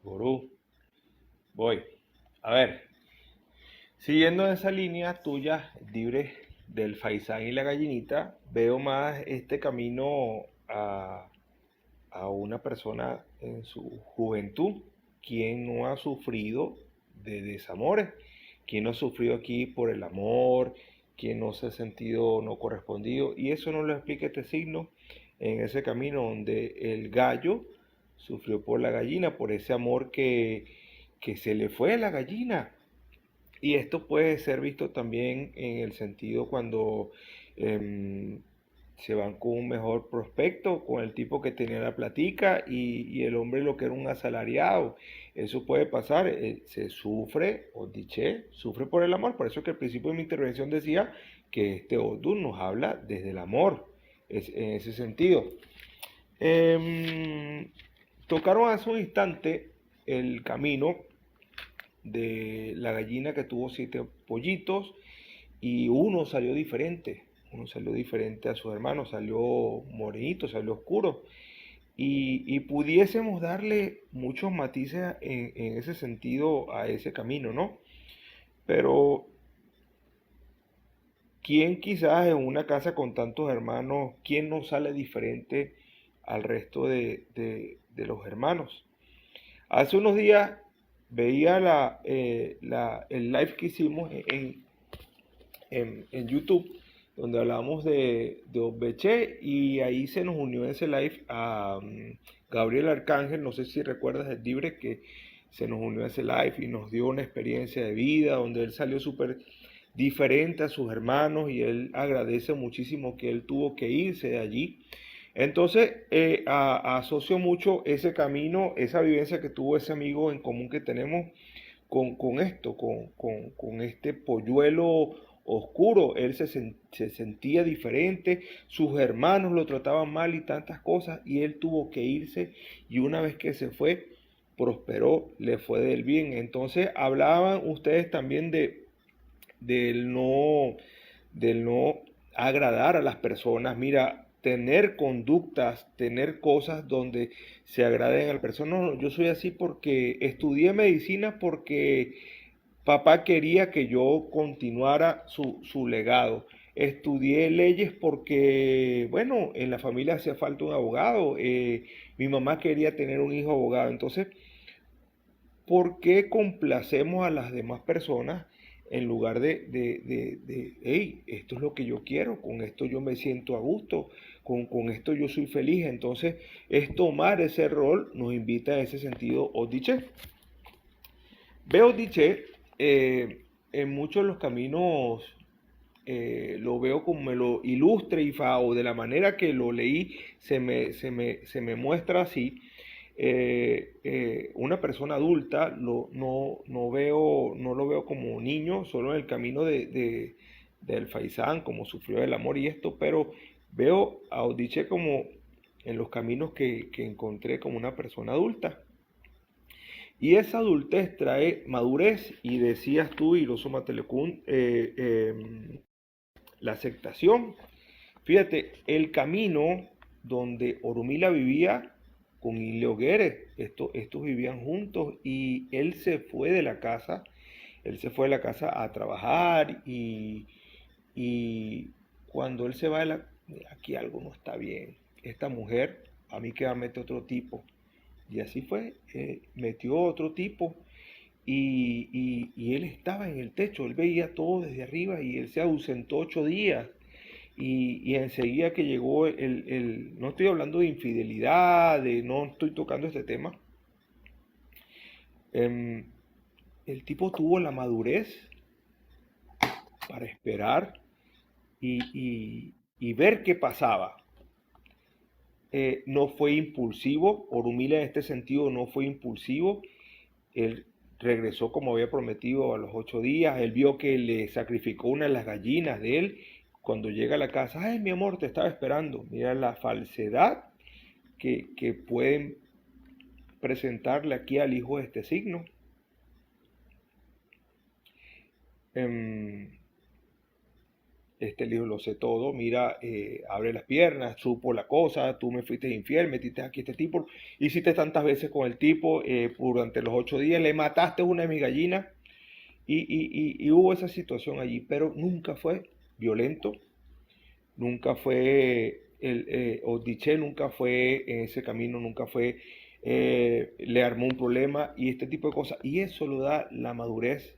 Gurú, voy. A ver, siguiendo esa línea tuya, libre del faisán y la gallinita, veo más este camino a una persona en su juventud, quien no ha sufrido de desamores, quien no ha sufrido aquí por el amor, quien no se ha sentido no correspondido, y eso nos lo explica este signo en ese camino donde el gallo sufrió por la gallina, por ese amor que se le fue a la gallina. Y esto puede ser visto también en el sentido cuando se van con un mejor prospecto, con el tipo que tenía la platica y el hombre lo que era un asalariado. Eso puede pasar, se sufre, os diché, sufre por el amor. Por eso que al principio de mi intervención decía que este Odú nos habla desde el amor, en ese sentido. Em, Tocaron hace un instante el camino de la gallina que tuvo 7 pollitos y uno salió diferente a sus hermanos, salió morenito, salió oscuro y pudiésemos darle muchos matices en ese sentido a ese camino, ¿no? Pero ¿quién quizás en una casa con tantos hermanos, quién no sale diferente al resto de los hermanos? Hace unos días veía el live que hicimos en YouTube, donde hablamos de Obeche y ahí se nos unió en ese live a Gabriel Arcángel, no sé si recuerdas el libre que se nos unió a ese live y nos dio una experiencia de vida donde él salió súper diferente a sus hermanos y él agradece muchísimo que él tuvo que irse de allí. Entonces, asocio mucho ese camino, esa vivencia que tuvo ese amigo en común que tenemos con esto, con este polluelo oscuro. Él se sentía diferente, sus hermanos lo trataban mal y tantas cosas, y él tuvo que irse, y una vez que se fue, prosperó, le fue del bien. Entonces, hablaban ustedes también del no, del no agradar a las personas. Mira, tener conductas, tener cosas donde se agraden a la persona. No, yo soy así porque estudié medicina porque papá quería que yo continuara su legado. Estudié leyes porque, bueno, en la familia hacía falta un abogado. Mi mamá quería tener un hijo abogado. Entonces, ¿por qué complacemos a las demás personas en lugar hey, esto es lo que yo quiero, con esto yo me siento a gusto, con esto yo soy feliz? Entonces, es tomar ese rol, nos invita en ese sentido Odiche. Veo Diche en muchos de los caminos, lo veo como me lo ilustre o de la manera que lo leí, se me muestra así. Una persona adulta no lo veo como niño, solo en el camino del Faisán, como sufrió el amor y esto, pero veo a Odiche como en los caminos que encontré como una persona adulta. Y esa adultez trae madurez, y decías tú, Iroso Matelecún, la aceptación. Fíjate, el camino donde Orumila vivía con Ileoguere, estos vivían juntos y él se fue de la casa, a trabajar y cuando él se va aquí algo no está bien, esta mujer a mí que va a meter otro tipo. Y así fue, metió otro tipo y él estaba en el techo, él veía todo desde arriba y él se ausentó 8 días. Y enseguida que llegó no estoy hablando de infidelidad, no estoy tocando este tema, em, el tipo tuvo la madurez para esperar y ver qué pasaba. No fue impulsivo, Orumila en este sentido no fue impulsivo. Él regresó como había prometido a los 8 días. Él vio que le sacrificó una de las gallinas de él. Cuando llega a la casa, ay, mi amor, te estaba esperando. Mira la falsedad que pueden presentarle aquí al hijo de este signo. Este hijo lo sé todo, mira, abre las piernas, supo la cosa, tú me fuiste infiel, metiste aquí a este tipo, hiciste tantas veces con el tipo, durante los 8 días, le mataste una de mis gallinas y hubo esa situación allí, pero nunca fue violento, nunca fue, Odiche nunca fue en ese camino, nunca fue, le armó un problema y este tipo de cosas, y eso lo da la madurez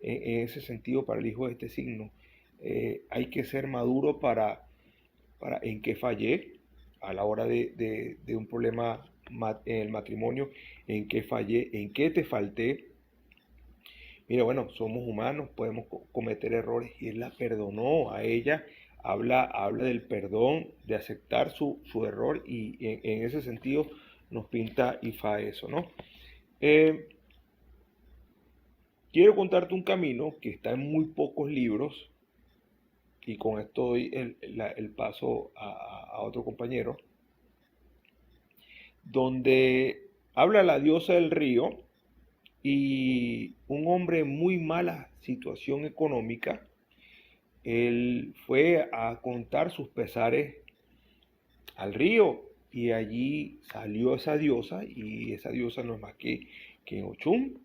en ese sentido para el hijo de este signo. Hay que ser maduro en qué fallé a la hora de un problema en el matrimonio, en qué fallé, en qué te falté. Mira, bueno, somos humanos, podemos cometer errores y él la perdonó a ella, habla del perdón, de aceptar su error y en ese sentido nos pinta Ifá eso, ¿no? Quiero contarte un camino que está en muy pocos libros y con esto doy el paso a otro compañero, donde habla la diosa del río y un hombre en muy mala situación económica. Él fue a contar sus pesares al río y allí salió esa diosa y esa diosa no es más que Ochum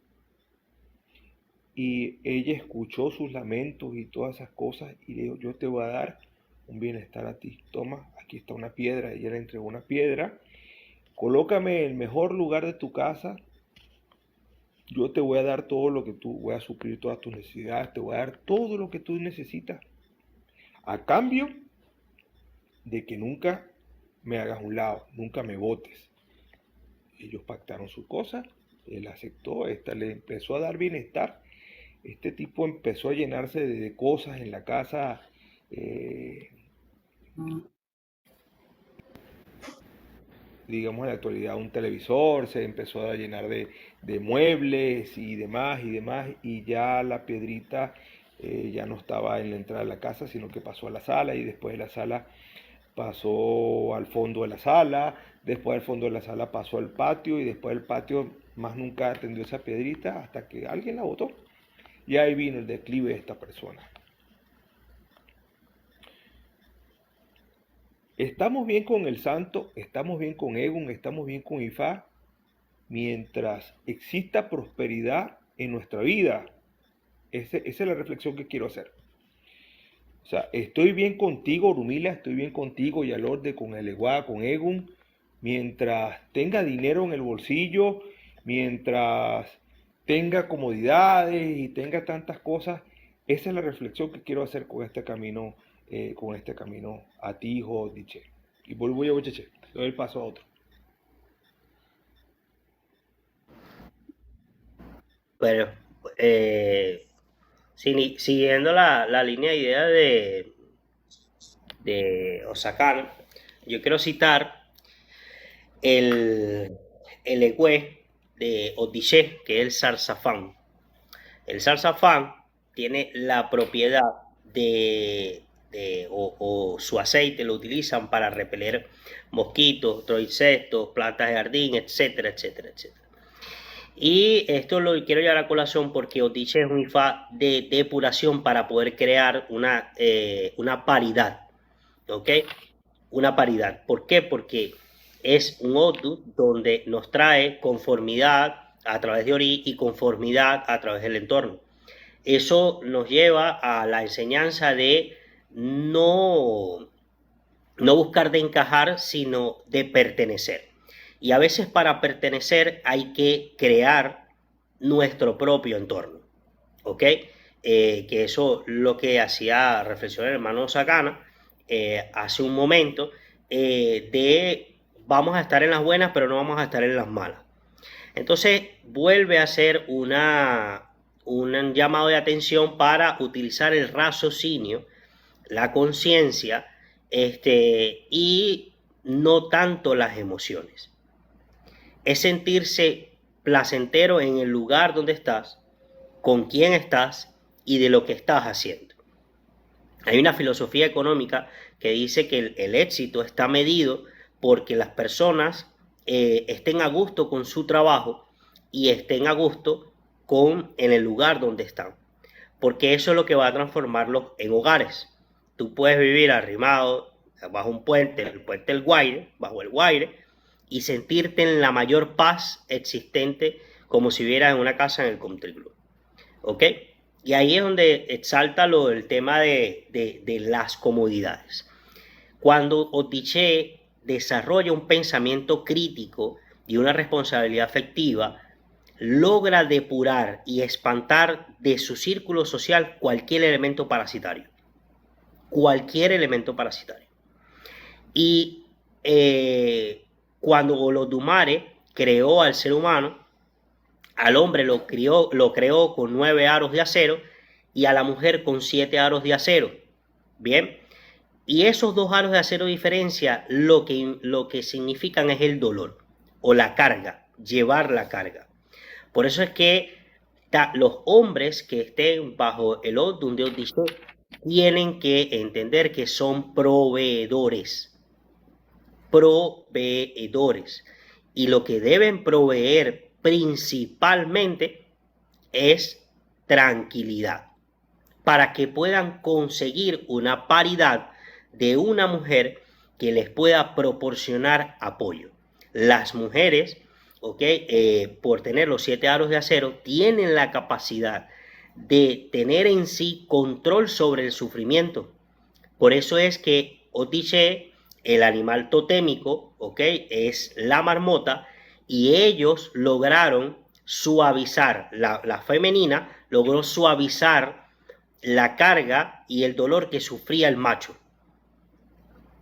y ella escuchó sus lamentos y todas esas cosas y le dijo, yo te voy a dar un bienestar a ti, toma, aquí está una piedra, ella le entregó una piedra, colócame en el mejor lugar de tu casa, yo te voy a dar todo lo que tú, voy a suplir todas tus necesidades, te voy a dar todo lo que tú necesitas, a cambio de que nunca me hagas un lado, nunca me votes. Ellos pactaron su cosa, él aceptó, esta le empezó a dar bienestar, este tipo empezó a llenarse de cosas en la casa, digamos en la actualidad un televisor, se empezó a llenar de muebles y demás, y ya la piedrita ya no estaba en la entrada de la casa, sino que pasó a la sala, y después de la sala pasó al fondo de la sala, después del fondo de la sala pasó al patio, y después del patio más nunca atendió esa piedrita hasta que alguien la botó. Y ahí vino el declive de esta persona. Estamos bien con el santo, estamos bien con Egun, estamos bien con Ifá, mientras exista prosperidad en nuestra vida. Esa es la reflexión que quiero hacer. O sea, estoy bien contigo, Orunmila, estoy bien contigo, Yalorde, con Eleguá, con Egun, mientras tenga dinero en el bolsillo, mientras tenga comodidades y tenga tantas cosas. Esa es la reflexión que quiero hacer con este camino a ti, hijo Diche. Y vuelvo a Bocheche, doy el paso a otro. Bueno, siguiendo la línea de idea de Osakano, yo quiero citar el Egüé de Odiché, que es el Sarsafán. El Sarsafán tiene la propiedad o su aceite lo utilizan para repeler mosquitos, otros insectos, plantas de jardín, etcétera, etcétera, etcétera. Y esto lo quiero llevar a colación porque Odiché es un Ifá de depuración para poder crear una paridad, ¿ok? Una paridad. ¿Por qué? Porque es un Odu donde nos trae conformidad a través de Ori y conformidad a través del entorno. Eso nos lleva a la enseñanza de no buscar de encajar, sino de pertenecer. Y a veces para pertenecer hay que crear nuestro propio entorno, ¿ok? Que eso es lo que hacía reflexionar el hermano Sakana hace un momento, de vamos a estar en las buenas, pero no vamos a estar en las malas. Entonces vuelve a ser un llamado de atención para utilizar el raciocinio, la conciencia, y no tanto las emociones. Es sentirse placentero en el lugar donde estás, con quién estás y de lo que estás haciendo. Hay una filosofía económica que dice que el éxito está medido porque las personas estén a gusto con su trabajo y estén a gusto en el lugar donde están. Porque eso es lo que va a transformarlos en hogares. Tú puedes vivir arrimado bajo un puente, el puente del Guaire, bajo el Guaire, y sentirte en la mayor paz existente como si vivieras en una casa en el country club. ¿Ok? Y ahí es donde exalta el tema de las comodidades. Cuando Odiché desarrolla un pensamiento crítico y una responsabilidad afectiva, logra depurar y espantar de su círculo social cualquier elemento parasitario. Cualquier elemento parasitario. Y cuando Olodumare creó al ser humano, al hombre lo creó con 9 aros de acero y a la mujer con 7 aros de acero. Bien, Y esos dos aros de acero de diferencia lo que significan es el dolor o la carga, llevar la carga. Por eso es que los hombres que estén bajo el Odun de Odiseo tienen que entender que son proveedores. Proveedores. Y lo que deben proveer principalmente es tranquilidad, para que puedan conseguir una paridad de una mujer que les pueda proporcionar apoyo. Las mujeres, por tener los 7 aros de acero, tienen la capacidad de tener en sí control sobre el sufrimiento. Por eso es que Otiche, el animal totémico, es la marmota, y ellos lograron suavizar, la femenina logró suavizar la carga y el dolor que sufría el macho.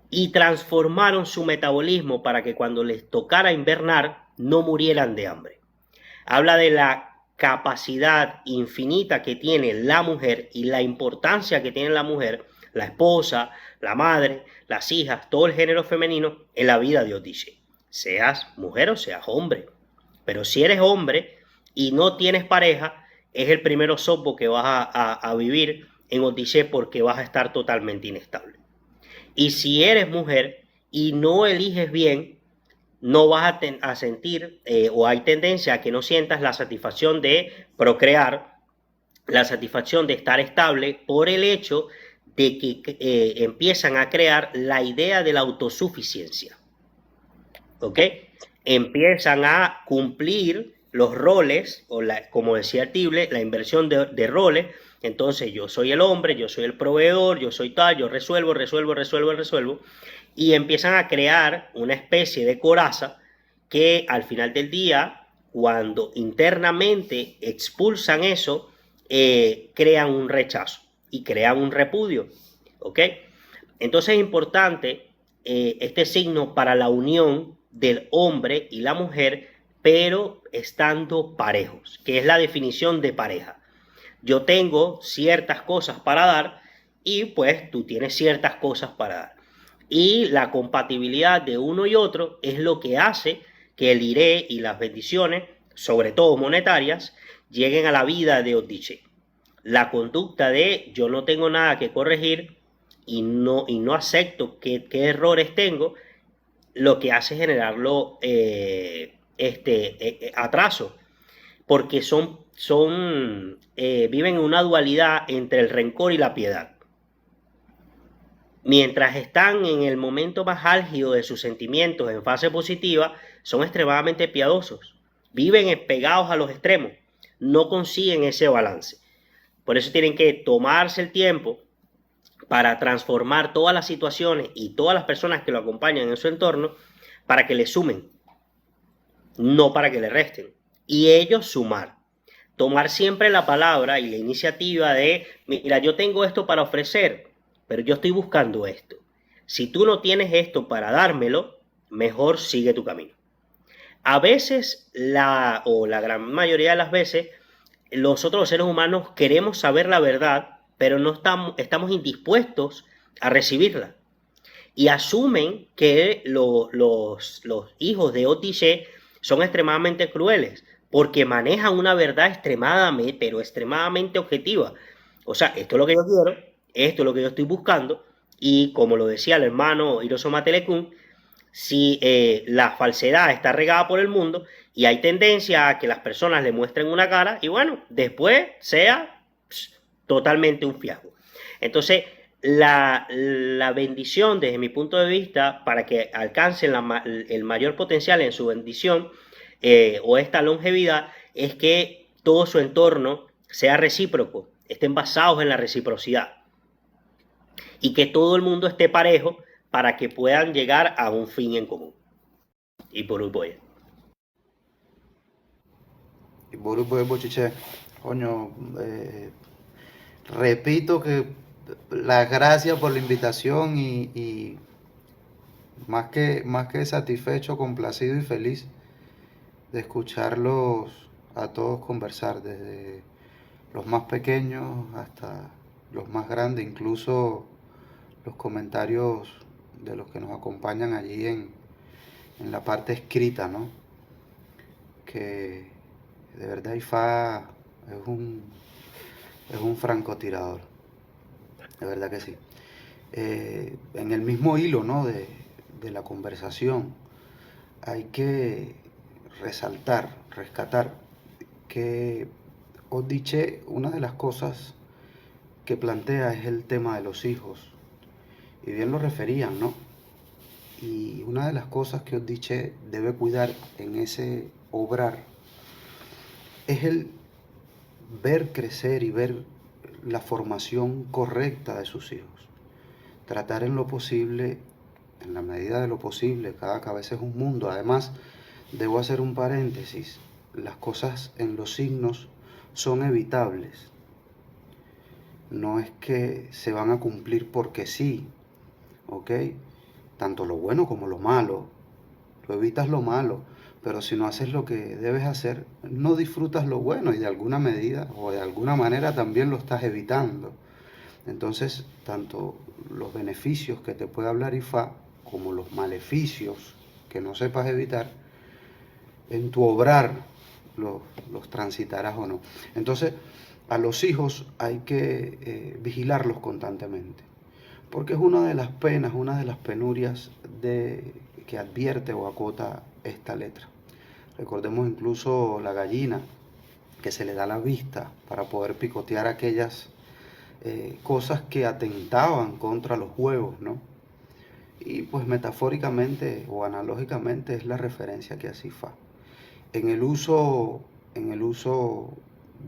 Y transformaron su metabolismo para que cuando les tocara invernar no murieran de hambre. Habla de la capacidad infinita que tiene la mujer y la importancia que tiene la mujer, la esposa, la madre, las hijas, todo el género femenino en la vida de Odiseo. Seas mujer o seas hombre. Pero si eres hombre y no tienes pareja, es el primer osopo que vas a vivir en Odiseo, porque vas a estar totalmente inestable. Y si eres mujer y no eliges bien, no vas a sentir, o hay tendencia a que no sientas la satisfacción de procrear, la satisfacción de estar estable, por el hecho de que empiezan a crear la idea de la autosuficiencia. Empiezan a cumplir los roles, como decía Tible, la inversión de roles. Entonces yo soy el hombre, yo soy el proveedor, yo soy tal, yo resuelvo, y empiezan a crear una especie de coraza que al final del día, cuando internamente expulsan eso, crean un rechazo y crean un repudio. Entonces es importante este signo para la unión del hombre y la mujer, pero estando parejos, que es la definición de pareja. Yo tengo ciertas cosas para dar y pues tú tienes ciertas cosas para dar. Y la compatibilidad de uno y otro es lo que hace que el iré y las bendiciones, sobre todo monetarias, lleguen a la vida de Odiseo. La conducta de yo no tengo nada que corregir y no acepto qué errores tengo, lo que hace es generarlo atraso, porque viven en una dualidad entre el rencor y la piedad. Mientras están en el momento más álgido de sus sentimientos, en fase positiva, son extremadamente piadosos. Viven pegados a los extremos, no consiguen ese balance. Por eso tienen que tomarse el tiempo para transformar todas las situaciones y todas las personas que lo acompañan en su entorno, para que le sumen, no para que le resten. Y ellos sumar. Tomar siempre la palabra y la iniciativa de, mira, yo tengo esto para ofrecer, pero yo estoy buscando esto. Si tú no tienes esto para dármelo, mejor sigue tu camino. A veces, la gran mayoría de las veces, nosotros los seres humanos queremos saber la verdad, pero no estamos indispuestos a recibirla. Y asumen que los hijos de Odiseo son extremadamente crueles, porque manejan una verdad extremadamente objetiva. O sea, esto es lo que yo quiero, esto es lo que yo estoy buscando, y como lo decía el hermano Hirosoma Telecún, si la falsedad está regada por el mundo y hay tendencia a que las personas le muestren una cara y bueno, después sea totalmente un fiasco. Entonces, la bendición desde mi punto de vista para que alcancen el mayor potencial en su bendición o esta longevidad es que todo su entorno sea recíproco, estén basados en la reciprocidad y que todo el mundo esté parejo para que puedan llegar a un fin en común. Y por Uruguay. Y por Uruguay, bochiche, coño, repito que las gracias por la invitación y más que satisfecho, complacido y feliz de escucharlos a todos conversar, desde los más pequeños hasta los más grandes, incluso los comentarios de los que nos acompañan allí en la parte escrita, ¿no? Que de verdad Ifá es un francotirador, de verdad que sí. En el mismo hilo, ¿no? de la conversación, hay que resaltar, rescatar que Odiché, una de las cosas que plantea es el tema de los hijos, y bien lo referían, ¿no? Y una de las cosas que Odiché debe cuidar en ese obrar es el ver crecer y ver la formación correcta de sus hijos. Tratar en lo posible, en la medida de lo posible, cada cabeza es un mundo. Además, debo hacer un paréntesis, las cosas en los signos son evitables. No es que se van a cumplir porque sí, ¿ok? Tanto lo bueno como lo malo. Tú evitas lo malo, pero si no haces lo que debes hacer, no disfrutas lo bueno y de alguna medida o de alguna manera también lo estás evitando. Entonces, tanto los beneficios que te puede hablar Ifá como los maleficios que no sepas evitar, en tu obrar los transitarás o no. Entonces, a los hijos hay que vigilarlos constantemente, porque es una de las penas, una de las penurias que advierte o acota esta letra. Recordemos incluso la gallina, que se le da la vista para poder picotear aquellas cosas que atentaban contra los huevos, ¿no? Y pues metafóricamente o analógicamente es la referencia que hace Ifá. En el uso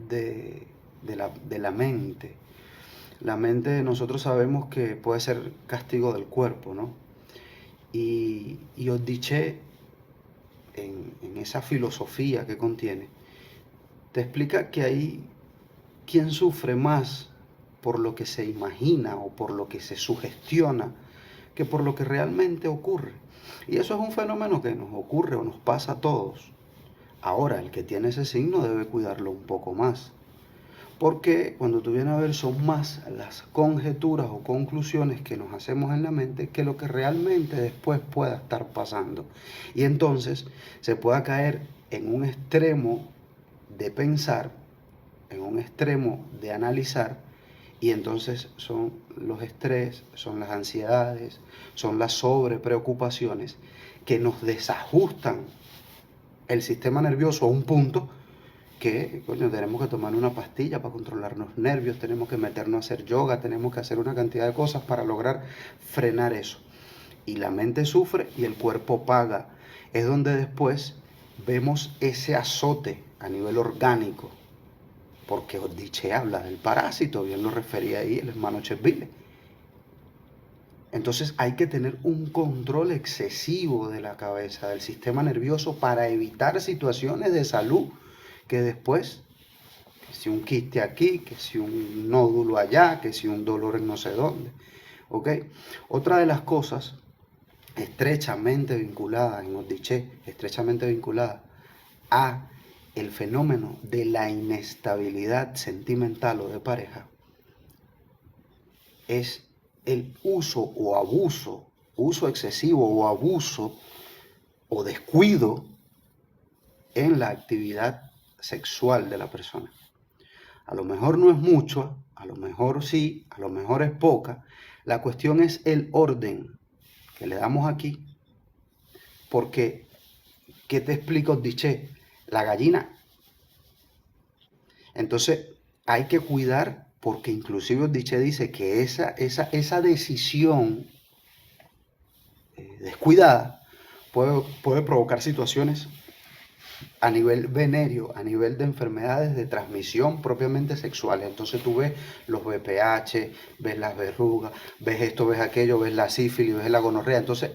de la mente. La mente nosotros sabemos que puede ser castigo del cuerpo, ¿no? Y Odiché, en esa filosofía que contiene, te explica que hay quien sufre más por lo que se imagina o por lo que se sugestiona que por lo que realmente ocurre. Y eso es un fenómeno que nos ocurre o nos pasa a todos. Ahora, el que tiene ese signo debe cuidarlo un poco más, porque cuando tú vienes a ver son más las conjeturas o conclusiones que nos hacemos en la mente que lo que realmente después pueda estar pasando. Y entonces se pueda caer en un extremo de pensar, en un extremo de analizar, y entonces son los estrés, son las ansiedades, son las sobrepreocupaciones que nos desajustan el sistema nervioso a un punto que, coño, tenemos que tomar una pastilla para controlar los nervios, tenemos que meternos a hacer yoga, tenemos que hacer una cantidad de cosas para lograr frenar eso. Y la mente sufre y el cuerpo paga. Es donde después vemos ese azote a nivel orgánico, porque Odiché habla del parásito, bien lo refería ahí el hermano Cheville. Entonces hay que tener un control excesivo de la cabeza, del sistema nervioso, para evitar situaciones de salud que después, que si un quiste aquí, que si un nódulo allá, que si un dolor en no sé dónde. ¿Ok? Otra de las cosas estrechamente vinculada en Odiché, estrechamente vinculada a el fenómeno de la inestabilidad sentimental o de pareja, es el uso o abuso, uso excesivo o abuso o descuido en la actividad sexual de la persona. A lo mejor no es mucho, a lo mejor sí, a lo mejor es poca. La cuestión es el orden que le damos aquí, porque, ¿qué te explico, Odiché? La gallina. Entonces hay que cuidar, porque inclusive Odiché dice que esa decisión descuidada puede provocar situaciones a nivel venéreo, a nivel de enfermedades de transmisión propiamente sexuales. Entonces tú ves los VPH, ves las verrugas, ves esto, ves aquello, ves la sífilis, ves la gonorrea. Entonces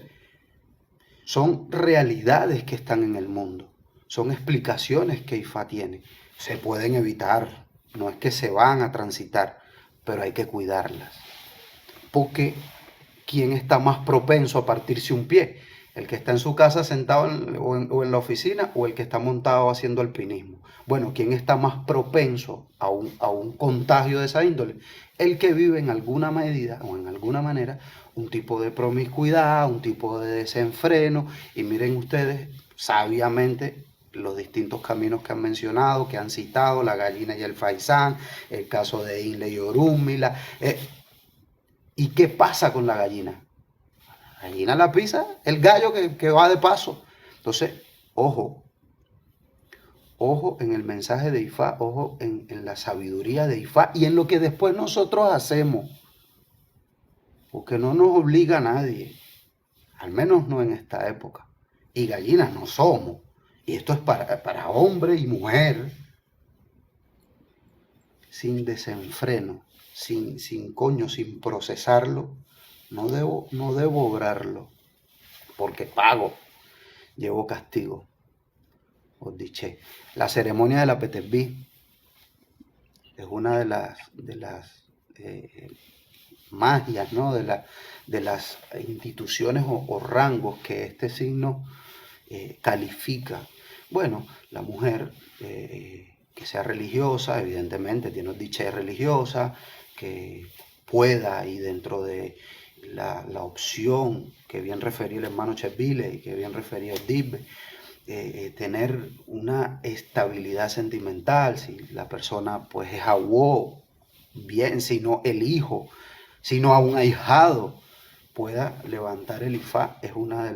son realidades que están en el mundo, son explicaciones que Ifá tiene. Se pueden evitar, no es que se van a transitar, pero hay que cuidarlas. Porque ¿quién está más propenso a partirse un pie? ¿El que está en su casa sentado o en la oficina o el que está montado haciendo alpinismo? Bueno, ¿quién está más propenso a un contagio de esa índole? El que vive en alguna medida o en alguna manera un tipo de promiscuidad, un tipo de desenfreno. Y miren ustedes sabiamente los distintos caminos que han mencionado, que han citado, la gallina y el faisán, el caso de Inle y Orúmila. ¿Y qué pasa con la gallina? La gallina la pisa el gallo que va de paso. Entonces, ojo en el mensaje de Ifá, ojo en la sabiduría de Ifá y en lo que después nosotros hacemos, porque no nos obliga a nadie, al menos no en esta época. Y gallinas no somos. Y esto es para hombre y mujer, sin desenfreno, sin procesarlo. No debo obrarlo, porque pago, llevo castigo. Os diché. La ceremonia de la Petesbí es una de las magias, ¿no? de las instituciones o rangos que este signo califica. Bueno, la mujer que sea religiosa, evidentemente tiene dicha religiosa, que pueda y dentro de la opción que bien refería el hermano Chevile y que bien refería Odibbe, tener una estabilidad sentimental, si la persona pues es abuó, bien, si no el hijo, si no a un ahijado, pueda levantar el Ifá, es una de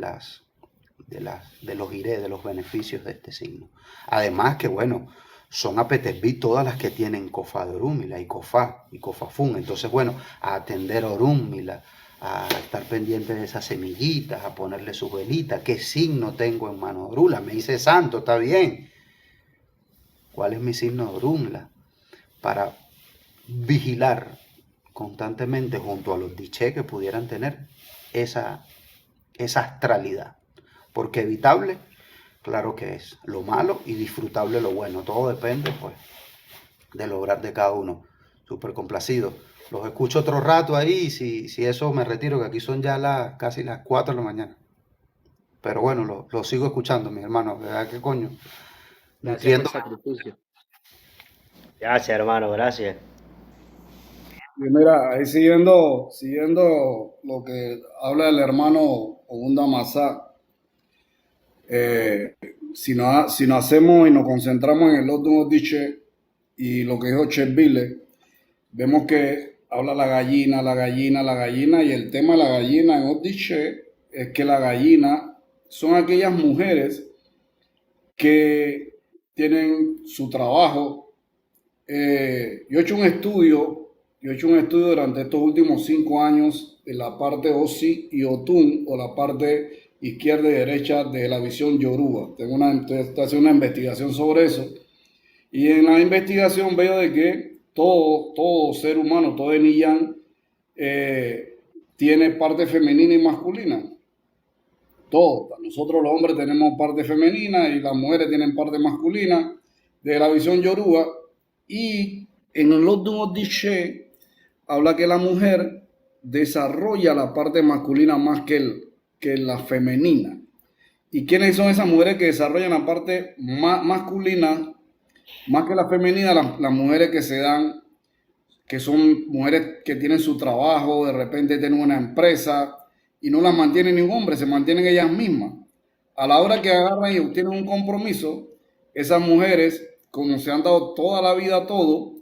los beneficios de este signo. Además que bueno, son a Petesbí todas las que tienen Cofá de Orúmila y Cofá y Cofafún. Entonces bueno, a atender a Orúmila, a estar pendiente de esas semillitas, a ponerle sus velitas, qué signo tengo en mano de Orula, me dice santo, está bien. ¿Cuál es mi signo de Orula? Para vigilar constantemente junto a los diché que pudieran tener esa astralidad. Porque evitable, claro que es lo malo, y disfrutable lo bueno. Todo depende, pues, del obrar de cada uno. Súper complacido. Los escucho otro rato ahí, si eso me retiro, que aquí son ya casi las 4 de la mañana. Pero bueno, lo sigo escuchando, mis hermanos. ¿Verdad que coño? Gracias por el sacrificio. Gracias, hermano, gracias. Y mira, ahí siguiendo lo que habla el hermano Ogunda Mazá, si no hacemos y nos concentramos en el otro Odiche y lo que dijo Chevile, vemos que habla la gallina, y el tema de la gallina en Odiche es que la gallina son aquellas mujeres que tienen su trabajo. Yo he hecho un estudio durante estos últimos 5 años de la parte Osi y Otun, o la parte izquierda y derecha de la visión Yoruba. Estoy haciendo una investigación sobre eso. Y en la investigación veo de que todo ser humano, todo Eniyan, tiene parte femenina y masculina. Todos. Nosotros los hombres tenemos parte femenina y las mujeres tienen parte masculina de la visión Yoruba. Y en el Odun Odiche habla que la mujer desarrolla la parte masculina más que la femenina. ¿Y quiénes son esas mujeres que desarrollan la parte masculina más que la femenina? Las mujeres que son mujeres que tienen su trabajo, de repente tienen una empresa y no las mantiene ningún hombre, se mantienen ellas mismas. A la hora que agarran y obtienen un compromiso, esas mujeres, como se han dado toda la vida todo,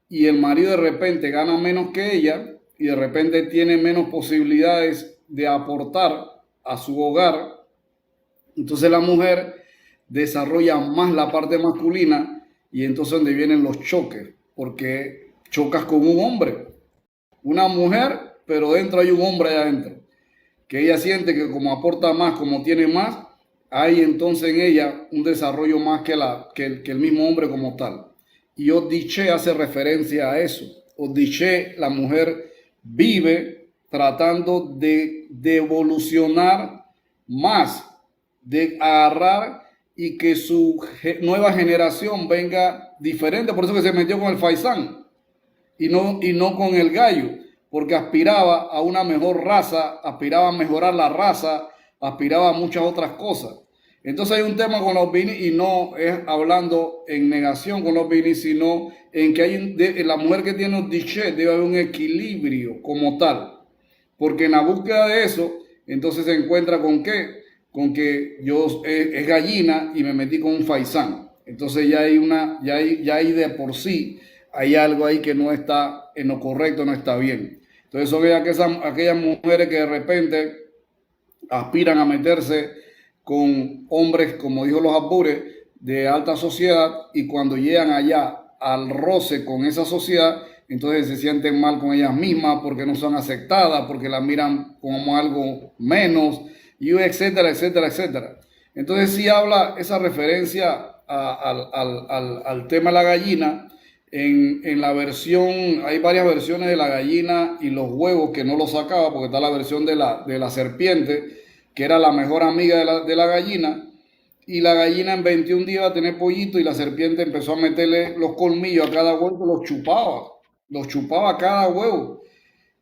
y el marido de repente gana menos que ella y de repente tiene menos posibilidades de aportar a su hogar, entonces la mujer desarrolla más la parte masculina y entonces donde vienen los choques, porque chocas con un hombre, una mujer, pero dentro hay un hombre allá adentro, que ella siente que como aporta más, como tiene más, hay entonces en ella un desarrollo más que el mismo hombre como tal. Y Odiche hace referencia a eso. Odiche, la mujer vive tratando de evolucionar más, de agarrar y que su nueva generación venga diferente. Por eso que se metió con el faisán y no con el gallo, porque aspiraba a una mejor raza, aspiraba a mejorar la raza, aspiraba a muchas otras cosas. Entonces hay un tema con los Bini y no es hablando en negación con los Bini, sino en que en la mujer que tiene Odishe debe haber un equilibrio como tal. Porque en la búsqueda de eso, entonces se encuentra con qué, con que yo es gallina y me metí con un faisán. Entonces ya hay de por sí, hay algo ahí que no está en lo correcto, no está bien. Entonces son aquellas mujeres que de repente aspiran a meterse con hombres, como dijo los Abures, de alta sociedad, y cuando llegan allá al roce con esa sociedad, entonces se sienten mal con ellas mismas porque no son aceptadas, porque las miran como algo menos, y etcétera, etcétera, etcétera. Entonces sí habla esa referencia al tema de la gallina. En la versión, hay varias versiones de la gallina y los huevos que no lo sacaba, porque está la versión de la serpiente, que era la mejor amiga de la gallina, y la gallina en 21 días iba a tener pollito y la serpiente empezó a meterle los colmillos a cada huevo, los chupaba a cada huevo,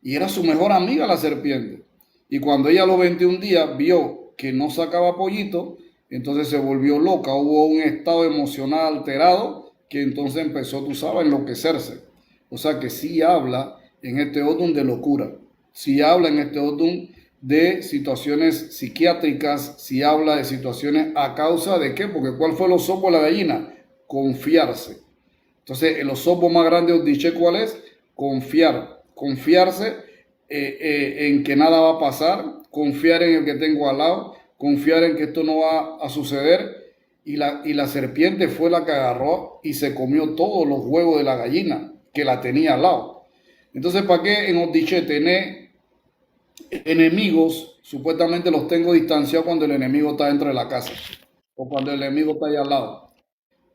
y era su mejor amiga la serpiente. Y cuando ella a los 21 días vio que no sacaba pollito, entonces se volvió loca, hubo un estado emocional alterado, que entonces empezó, tú sabes, a enloquecerse. O sea que sí habla en este Odun de locura, sí habla en este Odun de situaciones psiquiátricas, si habla de situaciones a causa de qué, porque ¿cuál fue el osopo de la gallina? Confiarse. Entonces el osopo más grande de Odishe, ¿cuál es? Confiarse en que nada va a pasar, confiar en el que tengo al lado, confiar en que esto no va a suceder, y la serpiente fue la que agarró y se comió todos los huevos de la gallina que la tenía al lado. Entonces, ¿para qué en Odishe tener enemigos? Supuestamente los tengo distanciados cuando el enemigo está dentro de la casa o cuando el enemigo está ahí al lado,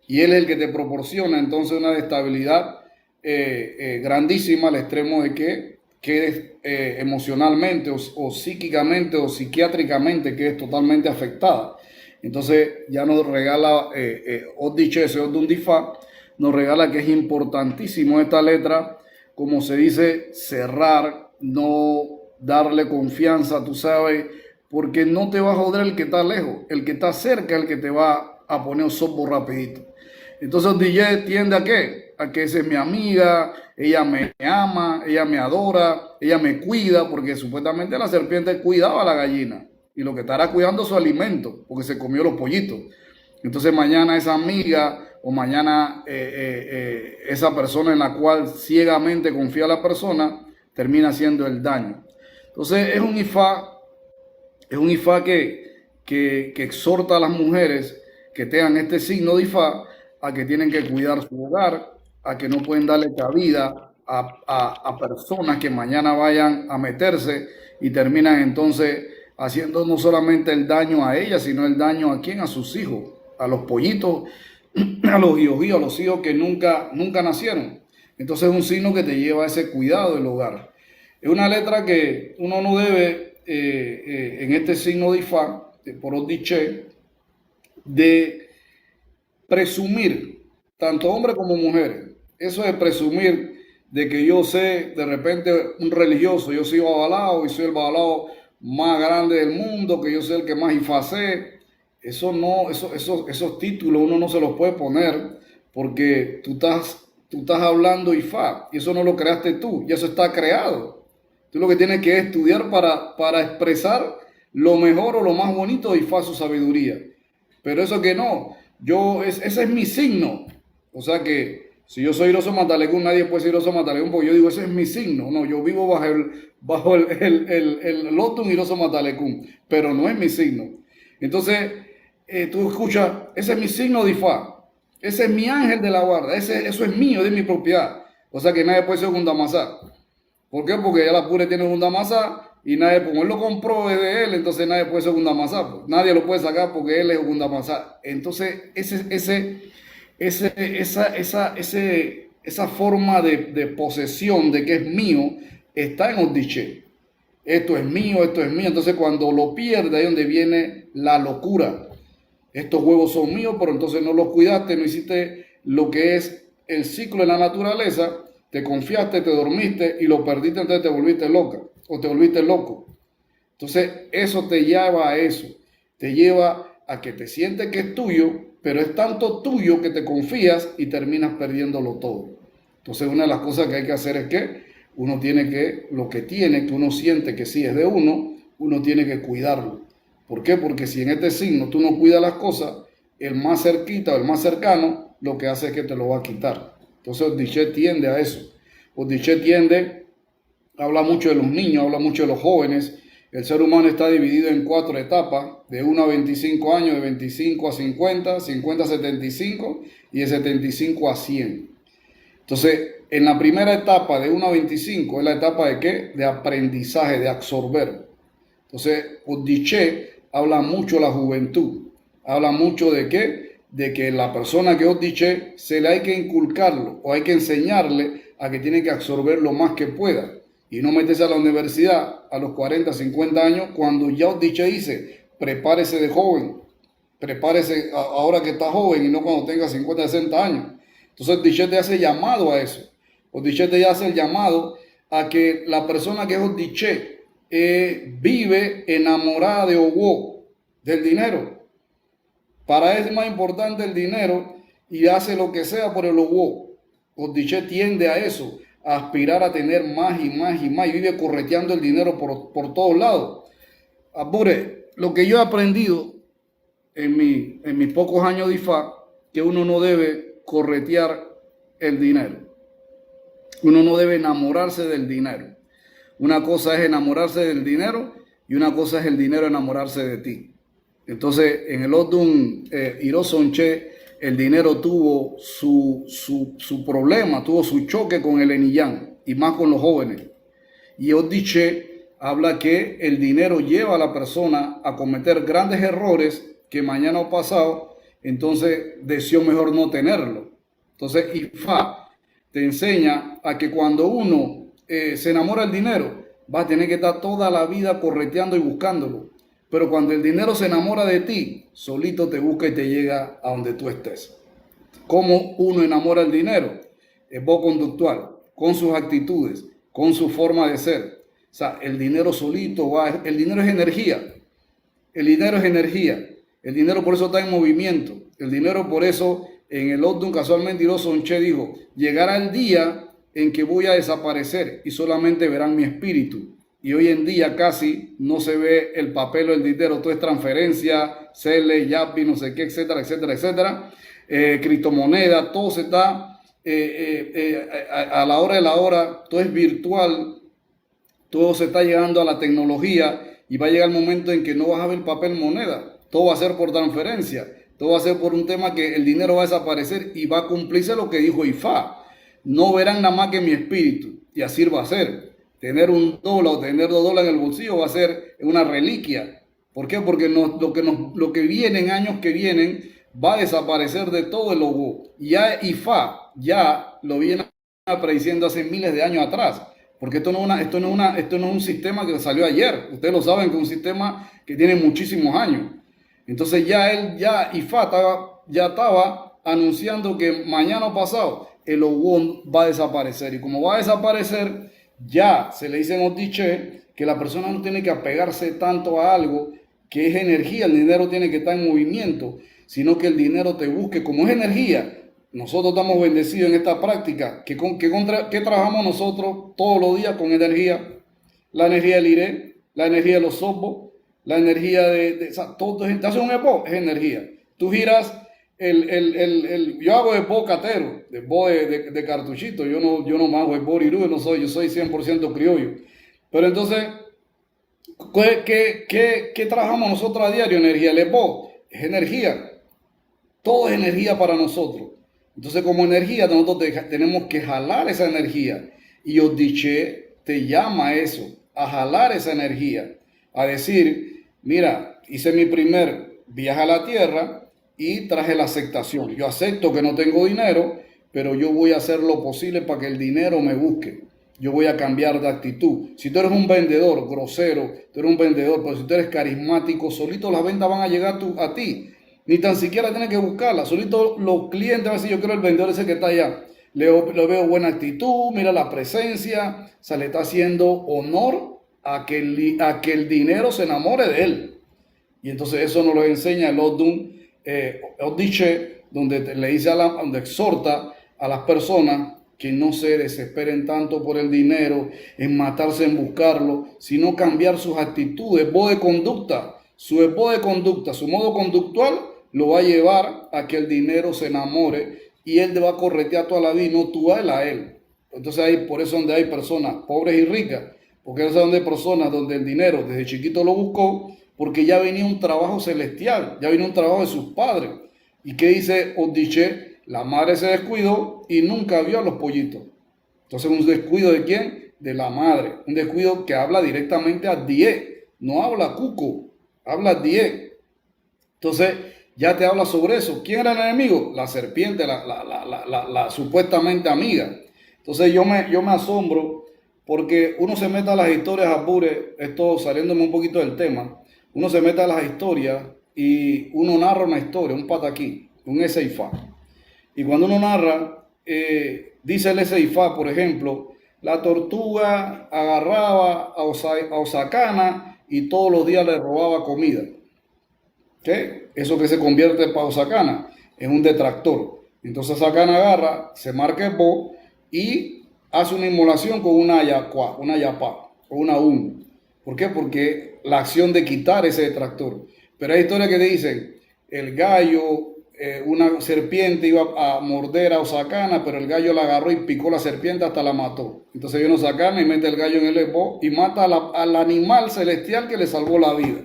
y él es el que te proporciona entonces una estabilidad grandísima, al extremo de que quedes emocionalmente o psíquicamente o psiquiátricamente quedes totalmente afectada. Entonces ya nos regala Odishe, ese Odun Difa, nos regala que es importantísimo esta letra, como se dice, cerrar, no darle confianza, tú sabes, porque no te va a joder el que está lejos, el que está cerca es el que te va a poner un sopo rapidito. Entonces DJ tiende a qué? A que esa es mi amiga, ella me ama, ella me adora, ella me cuida, porque supuestamente la serpiente cuidaba a la gallina, y lo que estará cuidando es su alimento, porque se comió los pollitos. Entonces mañana esa amiga o mañana esa persona en la cual ciegamente confía la persona termina haciendo el daño. Entonces es un ifá que exhorta a las mujeres que tengan este signo de ifá a que tienen que cuidar su hogar, a que no pueden darle cabida a personas que mañana vayan a meterse y terminan entonces haciendo no solamente el daño a ellas, sino el daño a quién, a sus hijos, a los pollitos, a los hijos, a los hijos que nunca nacieron. Entonces es un signo que te lleva a ese cuidado del hogar. Es una letra que uno no debe, en este signo de Ifá, por Odishe, de presumir, tanto hombres como mujeres. Eso es presumir de que yo sé, de repente, un religioso, yo soy babalao y soy el babalao más grande del mundo, que yo soy el que más Ifá sé. Eso no, esos títulos uno no se los puede poner, porque tú estás hablando Ifá, y eso no lo creaste tú, y eso está creado. Tú lo que tienes que estudiar para expresar lo mejor o lo más bonito de Ifá, su sabiduría. Pero eso que no, ese es mi signo. O sea que si yo soy Iroso Matalecún, nadie puede ser Iroso Matalecún, porque yo digo, ese es mi signo. No, yo vivo bajo el Lotun Iroso Matalecún, pero no es mi signo. Entonces, tú escuchas, ese es mi signo de Ifá, ese es mi ángel de la guarda, eso es mío, es de mi propiedad. O sea que nadie puede ser Gundamazá. ¿Por qué? Porque ya la Pure tiene Gundamazá y nadie, como él lo compró es de él, entonces nadie puede ser Gundamazá. Pues. Nadie lo puede sacar porque él es Gundamazá. Entonces, esa forma de posesión de que es mío está en Odishe. Esto es mío, esto es mío. Entonces, cuando lo pierde, ahí es donde viene la locura. Estos huevos son míos, pero entonces no los cuidaste, no hiciste lo que es el ciclo de la naturaleza. Te confiaste, te dormiste y lo perdiste, entonces te volviste loca o te volviste loco. Entonces, eso te lleva a eso. Te lleva a que te sientes que es tuyo, pero es tanto tuyo que te confías y terminas perdiéndolo todo. Entonces, una de las cosas que hay que hacer es que uno tiene que, lo que tiene, que uno siente que sí es de uno tiene que cuidarlo. ¿Por qué? Porque si en este signo tú no cuidas las cosas, el más cerquita o el más cercano, lo que hace es que te lo va a quitar. Entonces, Odishe tiende a eso. Odishe tiende, habla mucho de los niños, habla mucho de los jóvenes. El ser humano está dividido en 4 etapas, de 1 a 25 años, de 25 a 50, 50 a 75 y de 75 a 100. Entonces, en la primera etapa, de 1 a 25, es la etapa de ¿qué? De aprendizaje, de absorber. Entonces, Odishe habla mucho de la juventud, habla mucho de ¿qué? De que la persona que Odishe se le hay que inculcarlo o hay que enseñarle a que tiene que absorber lo más que pueda. Y no meterse a la universidad a los 40, 50 años, cuando ya Odishe dice, prepárese de joven, prepárese ahora que está joven y no cuando tenga 50, 60 años. Entonces Odishe te hace llamado a eso. Odishe te hace el llamado a que la persona que es Odishe vive enamorada de Owo, del dinero. Para él es más importante el dinero y hace lo que sea por el Owo. Odishe tiende a eso, a aspirar a tener más y más y más, y vive correteando el dinero por todos lados. Apure, lo que yo he aprendido en mis pocos años de IFA, que uno no debe corretear el dinero. Uno no debe enamorarse del dinero. Una cosa es enamorarse del dinero y una cosa es el dinero enamorarse de ti. Entonces, en el Odun Irosonche, el dinero tuvo su problema, tuvo su choque con el Eniyán y más con los jóvenes. Y Odishe habla que el dinero lleva a la persona a cometer grandes errores que mañana o pasado, entonces deseó mejor no tenerlo. Entonces, Ifá te enseña a que cuando uno se enamora del dinero, va a tener que estar toda la vida correteando y buscándolo. Pero cuando el dinero se enamora de ti, solito te busca y te llega a donde tú estés. ¿Cómo uno enamora el dinero? Es voz conductual, con sus actitudes, con su forma de ser. O sea, el dinero solito va, el dinero es energía. El dinero es energía. El dinero por eso está en movimiento. El dinero por eso, en el Odun casualmente Irosonche dijo, llegará el día en que voy a desaparecer y solamente verán mi espíritu. Y hoy en día casi no se ve el papel o el dinero, todo es transferencia, Cele, Yapi, no sé qué, etcétera, etcétera, etcétera. Criptomoneda, todo se está a la hora de la hora, todo es virtual, todo se está llegando a la tecnología y va a llegar el momento en que no vas a ver papel moneda, todo va a ser por transferencia, todo va a ser por un tema que el dinero va a desaparecer y va a cumplirse lo que dijo Ifá. No verán nada más que mi espíritu y así va a ser. Tener $1 o tener $2 en el bolsillo va a ser una reliquia. ¿Por qué? Porque lo que viene en años que vienen va a desaparecer de todo el logo. Ya Ifá ya lo viene prediciendo hace miles de años atrás. Porque esto no es un sistema que salió ayer. Ustedes lo saben que es un sistema que tiene muchísimos años. Entonces Ifá estaba anunciando que mañana o pasado el logo va a desaparecer. Y como va a desaparecer, ya se le dice en Odishe que la persona no tiene que apegarse tanto a algo que es energía, el dinero tiene que estar en movimiento, sino que el dinero te busque. Como es energía, nosotros estamos bendecidos en esta práctica. ¿Qué trabajamos nosotros todos los días con energía? La energía del iré, la energía de los sobos, la energía todo. ¿Te hace un epo? Es energía. Tú giras. Yo hago esbo catero, esbo de cartuchito, yo no me hago esbo irú, yo soy 100% criollo. Pero entonces, ¿qué trabajamos nosotros a diario? Energía, el esbo es energía, todo es energía para nosotros. Entonces, como energía, nosotros tenemos que jalar esa energía. Y Odishe te llama a eso, a jalar esa energía, a decir, mira, hice mi primer viaje a la tierra, y traje la aceptación. Yo acepto que no tengo dinero, pero yo voy a hacer lo posible para que el dinero me busque. Yo voy a cambiar de actitud. Si tú eres un vendedor grosero, tú eres un vendedor, pero si tú eres carismático, solito las ventas van a llegar a ti. Ni tan siquiera tienes que buscarlas. Solito los clientes van a decir, yo quiero el vendedor ese que está allá. Le veo buena actitud, mira la presencia, se le está haciendo honor a que el dinero se enamore de él. Y entonces eso nos lo enseña el Odun Odiche, donde le dice donde exhorta a las personas que no se desesperen tanto por el dinero, en matarse en buscarlo, sino cambiar sus actitudes, modo de conducta. Su modo conductual lo va a llevar a que el dinero se enamore y él te va a corretear toda la vida y no tú a él. Entonces ahí, por eso donde hay personas pobres y ricas, porque es donde hay personas donde el dinero desde chiquito lo buscó, porque ya venía un trabajo celestial, ya venía un trabajo de sus padres. ¿Y qué dice Odiche? La madre se descuidó y nunca vio a los pollitos. Entonces, ¿un descuido de quién? De la madre. Un descuido que habla directamente a Die. No habla Cuco, habla Die. Entonces, ya te habla sobre eso. ¿Quién era el enemigo? La serpiente, la supuestamente amiga. Entonces, yo me asombro porque uno se mete a las historias apure, esto saliéndome un poquito del tema, uno se mete a las historias y uno narra una historia, un pataquí, un Eseifá. Y cuando uno narra, dice el Eseifá, por ejemplo, la tortuga agarraba a Osacana y todos los días le robaba comida. ¿Qué? Eso que se convierte para Osacana en un detractor. Entonces Osacana agarra, se marca el bo y hace una inmolación con una yapá o una un. ¿Por qué? Porque la acción de quitar ese detractor. Pero hay historias que dicen, el gallo, una serpiente iba a morder a Osacana, pero el gallo la agarró y picó la serpiente hasta la mató. Entonces viene Osacana y mete el gallo en el epo y mata al animal celestial que le salvó la vida.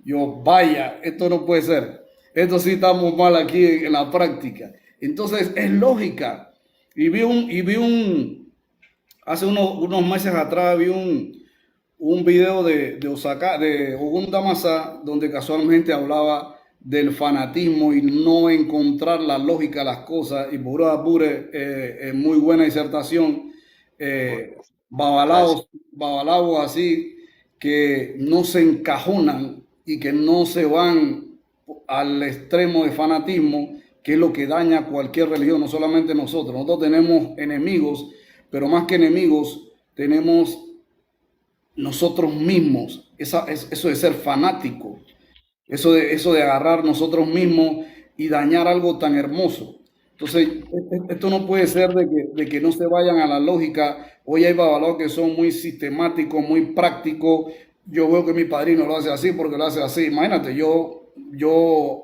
Yo, vaya, esto no puede ser. Esto sí estamos mal aquí en la práctica. Entonces es lógica. Hace unos meses atrás vi un video de Ogun Damasa, donde casualmente hablaba del fanatismo y no encontrar la lógica de las cosas. Y por apure, muy buena disertación. Babalao así, que no se encajonan y que no se van al extremo de fanatismo, que es lo que daña cualquier religión, no solamente nosotros. Nosotros tenemos enemigos, pero más que enemigos, tenemos nosotros mismos. Eso de ser fanático, eso de agarrar nosotros mismos y dañar algo tan hermoso. Entonces, esto no puede ser de que no se vayan a la lógica. Hoy hay babalaos que son muy sistemáticos, muy prácticos. Yo veo que mi padrino lo hace así porque lo hace así. Imagínate,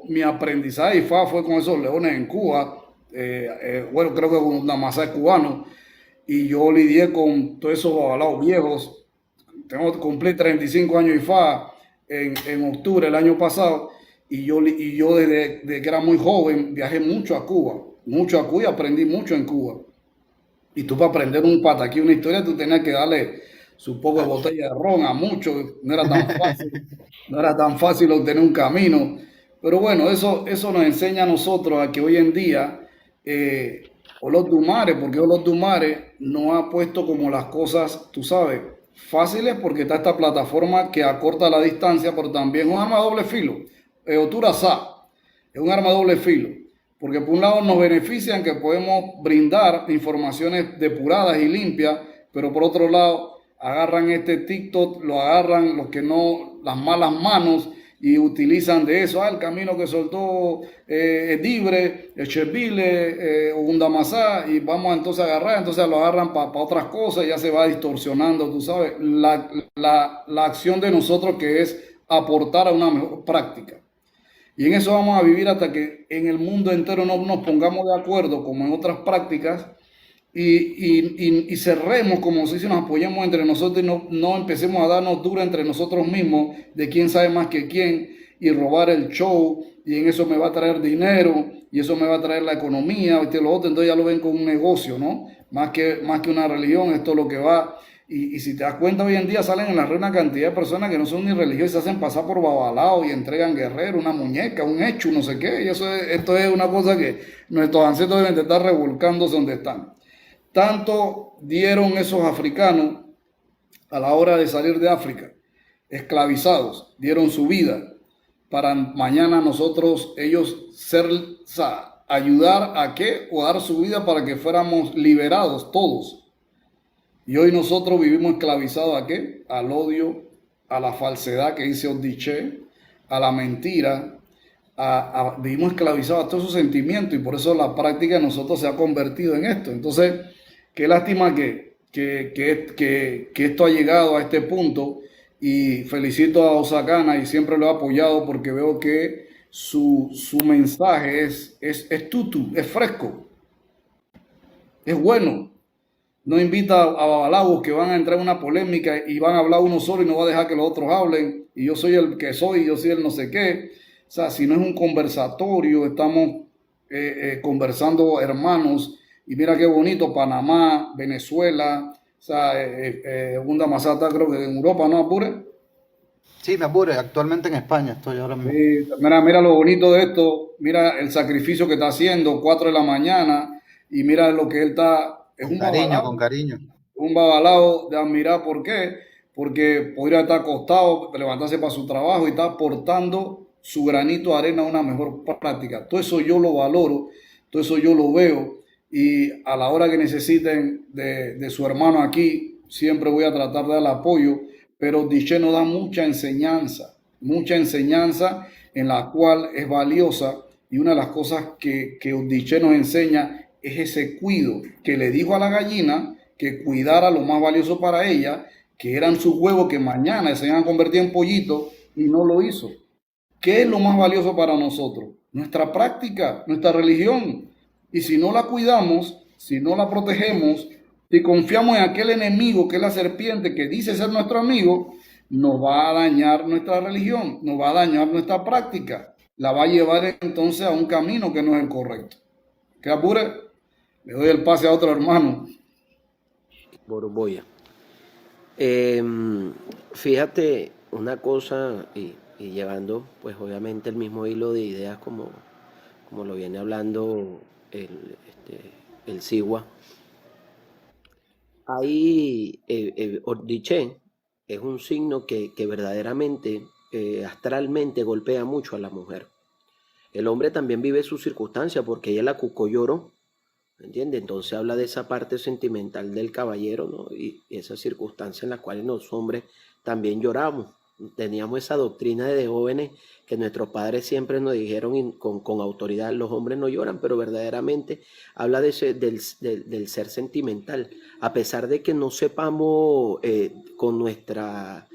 mi aprendizaje fue con esos leones en Cuba. Bueno, creo que con Damasá cubano. Y yo lidié con todos esos babalaos viejos. Cumplí 35 años en octubre del año pasado. Y yo desde que era muy joven viajé mucho a Cuba y aprendí mucho en Cuba. Y tú para aprender un pataquí, una historia, tú tenías que darle su poco de botella de ron a muchos. No era tan fácil obtener un camino. Pero bueno, eso nos enseña a nosotros a que hoy en día Olot Dumare, porque Olot Dumare no ha puesto como las cosas, tú sabes, fáciles, porque está esta plataforma que acorta la distancia, pero también es un arma de doble filo. Otura Sa es un arma de doble filo, porque por un lado nos benefician que podemos brindar informaciones depuradas y limpias, pero por otro lado agarran este TikTok, lo agarran los que no, las malas manos, y utilizan de eso, el camino que soltó Edibre, Echevile, Ogundamasá, y vamos entonces a agarrar, entonces lo agarran para otras cosas, y ya se va distorsionando, tú sabes, la acción de nosotros, que es aportar a una mejor práctica. Y en eso vamos a vivir hasta que en el mundo entero no nos pongamos de acuerdo, como en otras prácticas, y cerremos, como si nos apoyemos entre nosotros y no empecemos a darnos duro entre nosotros mismos de quién sabe más que quién, y robar el show, y en eso me va a traer dinero, y eso me va a traer la economía, y lo otro, entonces ya lo ven como un negocio, ¿no? Más que una religión, esto es lo que va. Y si te das cuenta, hoy en día salen en la red una cantidad de personas que no son ni religiosas, se hacen pasar por babalao y entregan guerrero, una muñeca, un hecho, no sé qué. Y esto es una cosa que nuestros ancestros deben de estar revolcándose donde están. Tanto dieron esos africanos a la hora de salir de África, esclavizados, dieron su vida para mañana ellos ayudar a qué, o dar su vida para que fuéramos liberados todos. Y hoy nosotros vivimos esclavizados ¿a qué? Al odio, a la falsedad que dice Odiché, a la mentira, vivimos esclavizados a todos esos sentimientos y por eso la práctica de nosotros se ha convertido en esto. Entonces, qué lástima que esto ha llegado a este punto y felicito a Osakana y siempre lo he apoyado porque veo que su mensaje es tutu, es fresco, es bueno. No invita a babalabos que van a entrar en una polémica y van a hablar uno solo y no va a dejar que los otros hablen. Y yo soy el que soy, yo soy el no sé qué. O sea, si no es un conversatorio, estamos conversando hermanos. Y mira qué bonito, Panamá, Venezuela, o sea, Gunda Masata, creo que en Europa, ¿no, Apure? Sí, me apure, actualmente en España estoy ahora mismo. Sí, mira lo bonito de esto, mira el sacrificio que está haciendo, 4 de la mañana, y mira lo que él está, es un babalao. Con cariño. Un babalao de admirar. ¿Por qué? Porque podría estar acostado, levantarse para su trabajo y está aportando su granito de arena a una mejor práctica. Todo eso yo lo valoro, todo eso yo lo veo y a la hora que necesiten de su hermano aquí, siempre voy a tratar de dar apoyo, pero Diché nos da mucha enseñanza en la cual es valiosa y una de las cosas que Diché nos enseña es ese cuido que le dijo a la gallina que cuidara lo más valioso para ella, que eran sus huevos que mañana se iban a convertir en pollitos y no lo hizo. ¿Qué es lo más valioso para nosotros? Nuestra práctica, nuestra religión. Y si no la cuidamos, si no la protegemos, si confiamos en aquel enemigo que es la serpiente que dice ser nuestro amigo, nos va a dañar nuestra religión, nos va a dañar nuestra práctica. La va a llevar entonces a un camino que no es el correcto. ¿Qué apure? Le doy el pase a otro hermano. Borboya. Fíjate una cosa, y llevando pues obviamente el mismo hilo de ideas como lo viene hablando el Sigua. Ahí Ordiché es un signo que verdaderamente astralmente golpea mucho a la mujer. El hombre también vive su circunstancia porque ella la cucó lloró. ¿Me entiendes? Entonces habla de esa parte sentimental del caballero, ¿no? Y esa circunstancia en la cual los hombres también lloramos. Teníamos esa doctrina de jóvenes que nuestros padres siempre nos dijeron con autoridad, los hombres no lloran, pero verdaderamente habla del ser sentimental. A pesar de que no sepamos con nuestra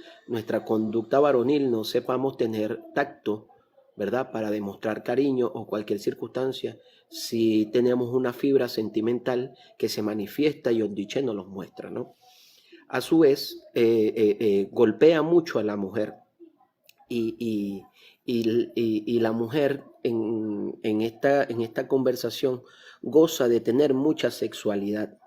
conducta varonil, no sepamos tener tacto, ¿verdad? Para demostrar cariño o cualquier circunstancia, si tenemos una fibra sentimental que se manifiesta y Ondiche nos los muestra, ¿no? A su vez, golpea mucho a la mujer y la mujer en esta conversación goza de tener mucha sexualidad.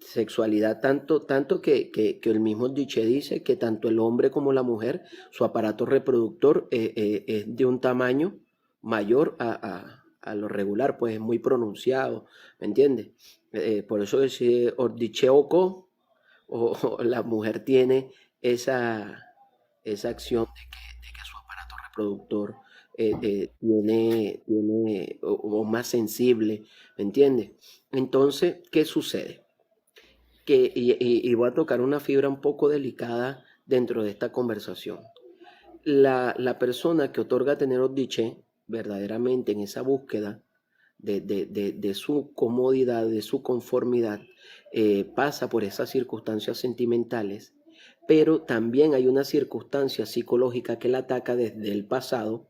Sexualidad tanto que el mismo Diche dice que tanto el hombre como la mujer, su aparato reproductor es de un tamaño mayor a lo regular, pues es muy pronunciado, ¿me entiendes? Por eso dice Ordicheoco o la mujer tiene esa acción de que su aparato reproductor tiene o más sensible, ¿me entiendes? Entonces, ¿qué sucede? Y voy a tocar una fibra un poco delicada dentro de esta conversación. La persona que otorga tener Odiché, verdaderamente en esa búsqueda de su comodidad, de su conformidad, pasa por esas circunstancias sentimentales, pero también hay una circunstancia psicológica que la ataca desde el pasado,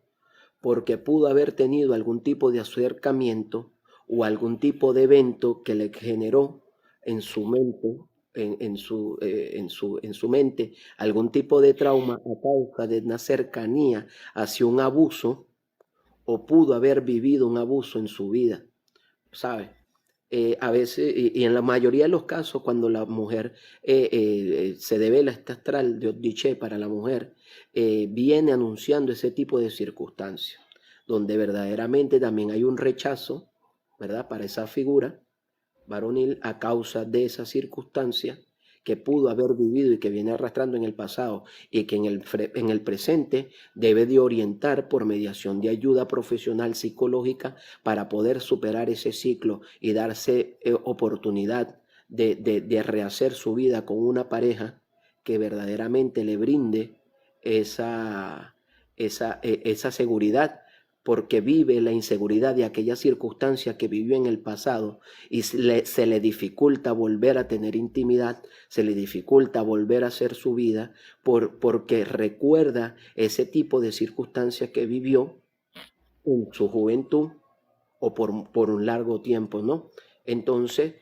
porque pudo haber tenido algún tipo de acercamiento o algún tipo de evento que le generó en su mente, en su mente, algún tipo de trauma a causa de una cercanía hacia un abuso, o pudo haber vivido un abuso en su vida, ¿sabes? A veces, y en la mayoría de los casos, cuando la mujer se devela este astral de Odiché para la mujer, viene anunciando ese tipo de circunstancias, donde verdaderamente también hay un rechazo, ¿verdad?, para esa figura varonil a causa de esa circunstancia que pudo haber vivido y que viene arrastrando en el pasado y que en el presente debe de orientar por mediación de ayuda profesional psicológica para poder superar ese ciclo y darse oportunidad de rehacer su vida con una pareja que verdaderamente le brinde esa seguridad, porque vive la inseguridad de aquella circunstancia que vivió en el pasado y se le dificulta volver a tener intimidad, se le dificulta volver a hacer su vida porque recuerda ese tipo de circunstancias que vivió en su juventud o por un largo tiempo, ¿no? Entonces,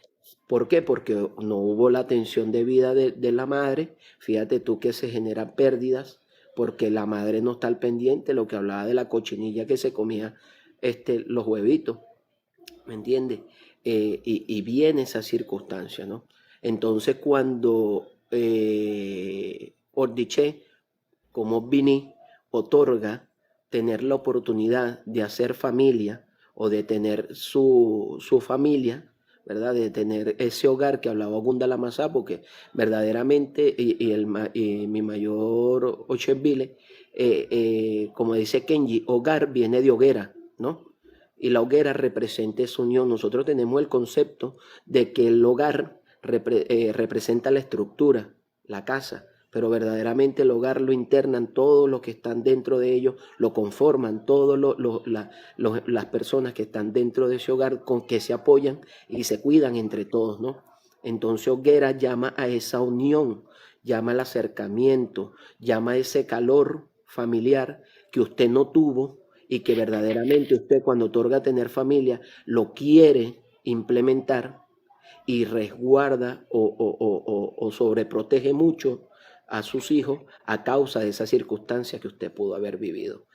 ¿por qué? Porque no hubo la atención debida de la madre. Fíjate tú que se generan pérdidas porque la madre no está al pendiente, lo que hablaba de la cochinilla que se comía los huevitos, ¿me entiendes? Y viene esa circunstancia, ¿no? Entonces, cuando Ordiché, como Vini, otorga tener la oportunidad de hacer familia o de tener su familia, ¿verdad? De tener ese hogar que hablaba Gunda Masá, porque verdaderamente, y mi mayor Ocheville, como dice Kenji, hogar viene de hoguera, ¿no? Y la hoguera representa esa unión. Nosotros tenemos el concepto de que el hogar representa la estructura, la casa, pero verdaderamente el hogar lo internan todos los que están dentro de ellos, lo conforman todas las personas que están dentro de ese hogar, con que se apoyan y se cuidan entre todos, ¿no? Entonces hoguera llama a esa unión, llama al acercamiento, llama a ese calor familiar que usted no tuvo y que verdaderamente usted, cuando otorga tener familia, lo quiere implementar y resguarda o sobreprotege mucho a sus hijos a causa de esa circunstancia que usted pudo haber vivido.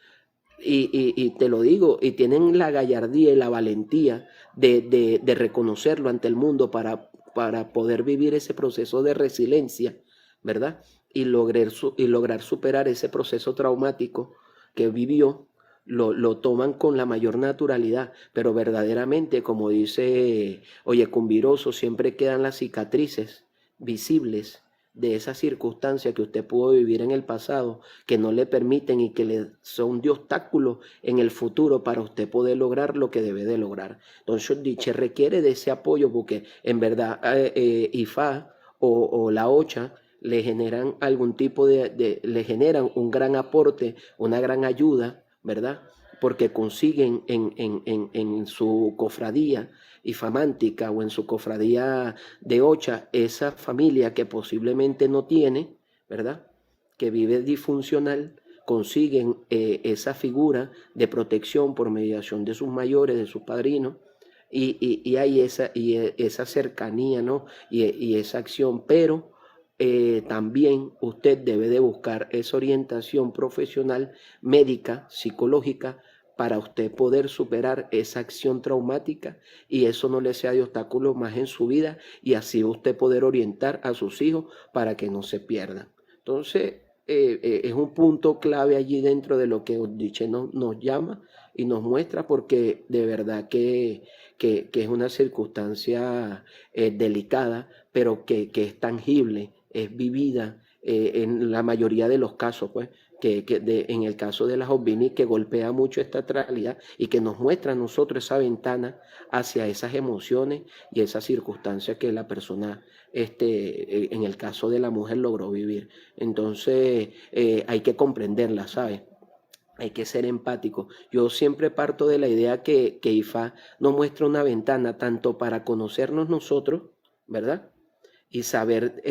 Y te lo digo, y tienen la gallardía y la valentía de reconocerlo ante el mundo para poder vivir ese proceso de resiliencia, ¿verdad? Y lograr superar ese proceso traumático que vivió. Lo toman con la mayor naturalidad, pero verdaderamente, como dice Cumbiroso, siempre quedan las cicatrices visibles de esa circunstancia que usted pudo vivir en el pasado, que no le permiten y que le son de obstáculo en el futuro para usted poder lograr lo que debe de lograr. Entonces, Diche requiere de ese apoyo, porque en verdad IFA o la OCHA le generan algún tipo le generan un gran aporte, una gran ayuda, ¿verdad? Porque consiguen en su cofradía ifamántica o en su cofradía de Ocha esa familia que posiblemente no tiene, ¿verdad? Que vive disfuncional, consiguen esa figura de protección por mediación de sus mayores, de sus padrinos, y hay esa cercanía, ¿no? Y esa acción, pero también usted debe de buscar esa orientación profesional, médica, psicológica, para usted poder superar esa acción traumática y eso no le sea de obstáculo más en su vida, y así usted poder orientar a sus hijos para que no se pierdan. Entonces, es un punto clave allí dentro de lo que Diche nos llama y nos muestra, porque de verdad que es una circunstancia delicada, pero que es tangible, es vivida en la mayoría de los casos, pues, en el caso de las OVNI, que golpea mucho esta realidad y que nos muestra a nosotros esa ventana hacia esas emociones y esas circunstancias que la persona, en el caso de la mujer, logró vivir. Entonces, hay que comprenderla, ¿sabes? Hay que ser empático. Yo siempre parto de la idea que IFA nos muestra una ventana tanto para conocernos nosotros, ¿verdad? Y saber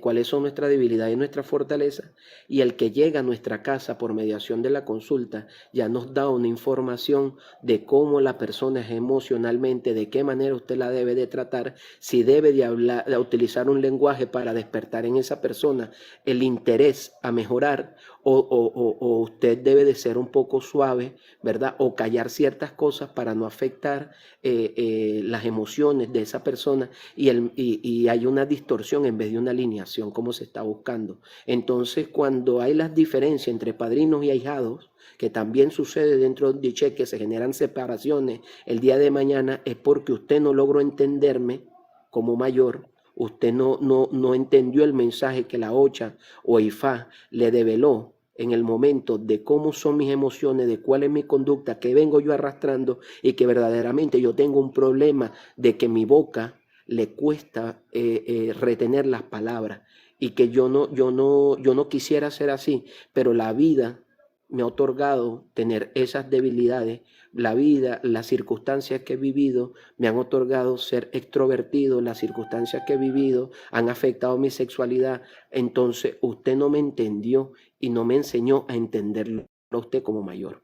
cuáles son nuestras debilidades y nuestras fortalezas, y el que llega a nuestra casa por mediación de la consulta ya nos da una información de cómo la persona es emocionalmente, de qué manera usted la debe de tratar, si debe de hablar, de utilizar un lenguaje para despertar en esa persona el interés a mejorar, o usted debe de ser un poco suave, ¿verdad? O callar ciertas cosas para no afectar las emociones de esa persona, y hay una distorsión en vez de una alineación como se está buscando. Entonces, cuando hay las diferencias entre padrinos y ahijados, que también sucede dentro de Diche, que se generan separaciones el día de mañana, es porque usted no logró entenderme como mayor, usted no entendió el mensaje que la OCHA o IFA le develó en el momento de cómo son mis emociones, de cuál es mi conducta, que vengo yo arrastrando, y que verdaderamente yo tengo un problema de que mi boca le cuesta retener las palabras y que yo no quisiera ser así, pero la vida me ha otorgado tener esas debilidades. La vida, las circunstancias que he vivido me han otorgado ser extrovertido, las circunstancias que he vivido han afectado mi sexualidad. Entonces usted no me entendió y no me enseñó a entenderlo a usted como mayor.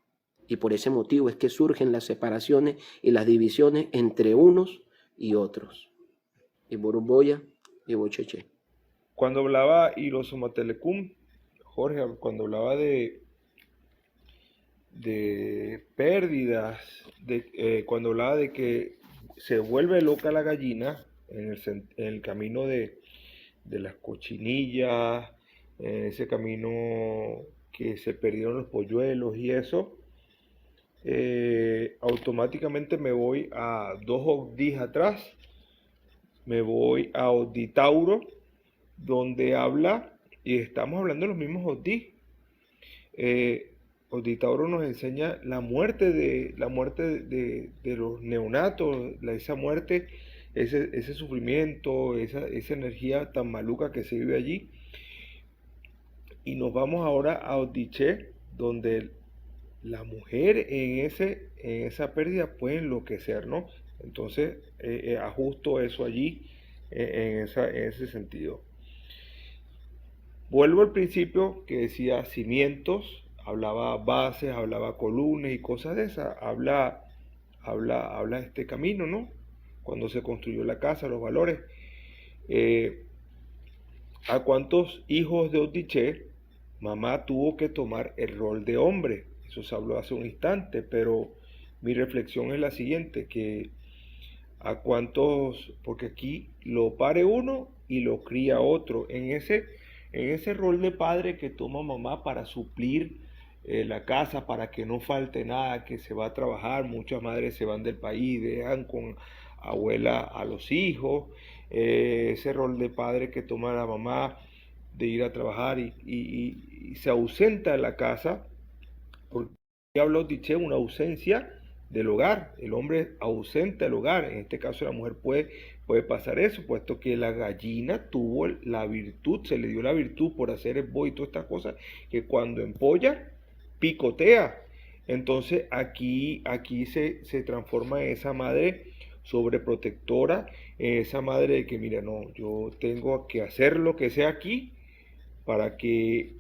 Y por ese motivo es que surgen las separaciones y las divisiones entre unos y otros. Y Borumboya y Bocheche. Cuando hablaba Irosomatelecum, Jorge, cuando hablaba de pérdidas, cuando hablaba de que se vuelve loca la gallina en el camino de las cochinillas, en ese camino que se perdieron los polluelos y eso, automáticamente me voy a 2 Ogdis atrás, me voy a Ogditauro, donde habla, y estamos hablando de los mismos Ogdis. Ogditauro nos enseña la muerte de los neonatos, esa muerte, ese sufrimiento, esa energía tan maluca que se vive allí. Y nos vamos ahora a Ogdiche, donde la mujer en esa pérdida puede enloquecer, ¿no? Entonces, ajusto eso allí, en ese sentido. Vuelvo al principio que decía cimientos, hablaba bases, hablaba columnas y cosas de esas. Habla este camino, ¿no? Cuando se construyó la casa, los valores. ¿A cuántos hijos de Ogdiche mamá tuvo que tomar el rol de hombre? Eso se habló hace un instante, pero mi reflexión es la siguiente, que a cuántos, porque aquí lo pare uno y lo cría otro, en ese rol de padre que toma mamá para suplir la casa, para que no falte nada, que se va a trabajar, muchas madres se van del país, dejan con abuela a los hijos, ese rol de padre que toma la mamá de ir a trabajar y se ausenta de la casa, porque habló dice una ausencia del hogar, el hombre ausenta del hogar, en este caso la mujer puede pasar eso, puesto que la gallina tuvo la virtud, se le dio la virtud por hacer el boy y todas estas cosas, que cuando empolla, picotea. Entonces aquí se transforma en esa madre sobreprotectora, en esa madre de que mira, no, yo tengo que hacer lo que sea aquí para que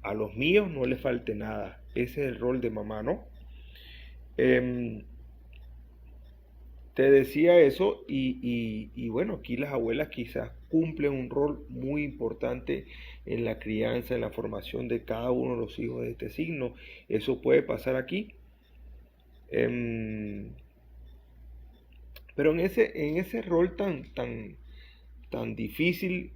a los míos no les falte nada. Ese es el rol de mamá, ¿no? Te decía eso y bueno, aquí las abuelas quizás cumplen un rol muy importante en la crianza, en la formación de cada uno de los hijos de este signo. Eso puede pasar aquí. Pero en ese rol tan difícil,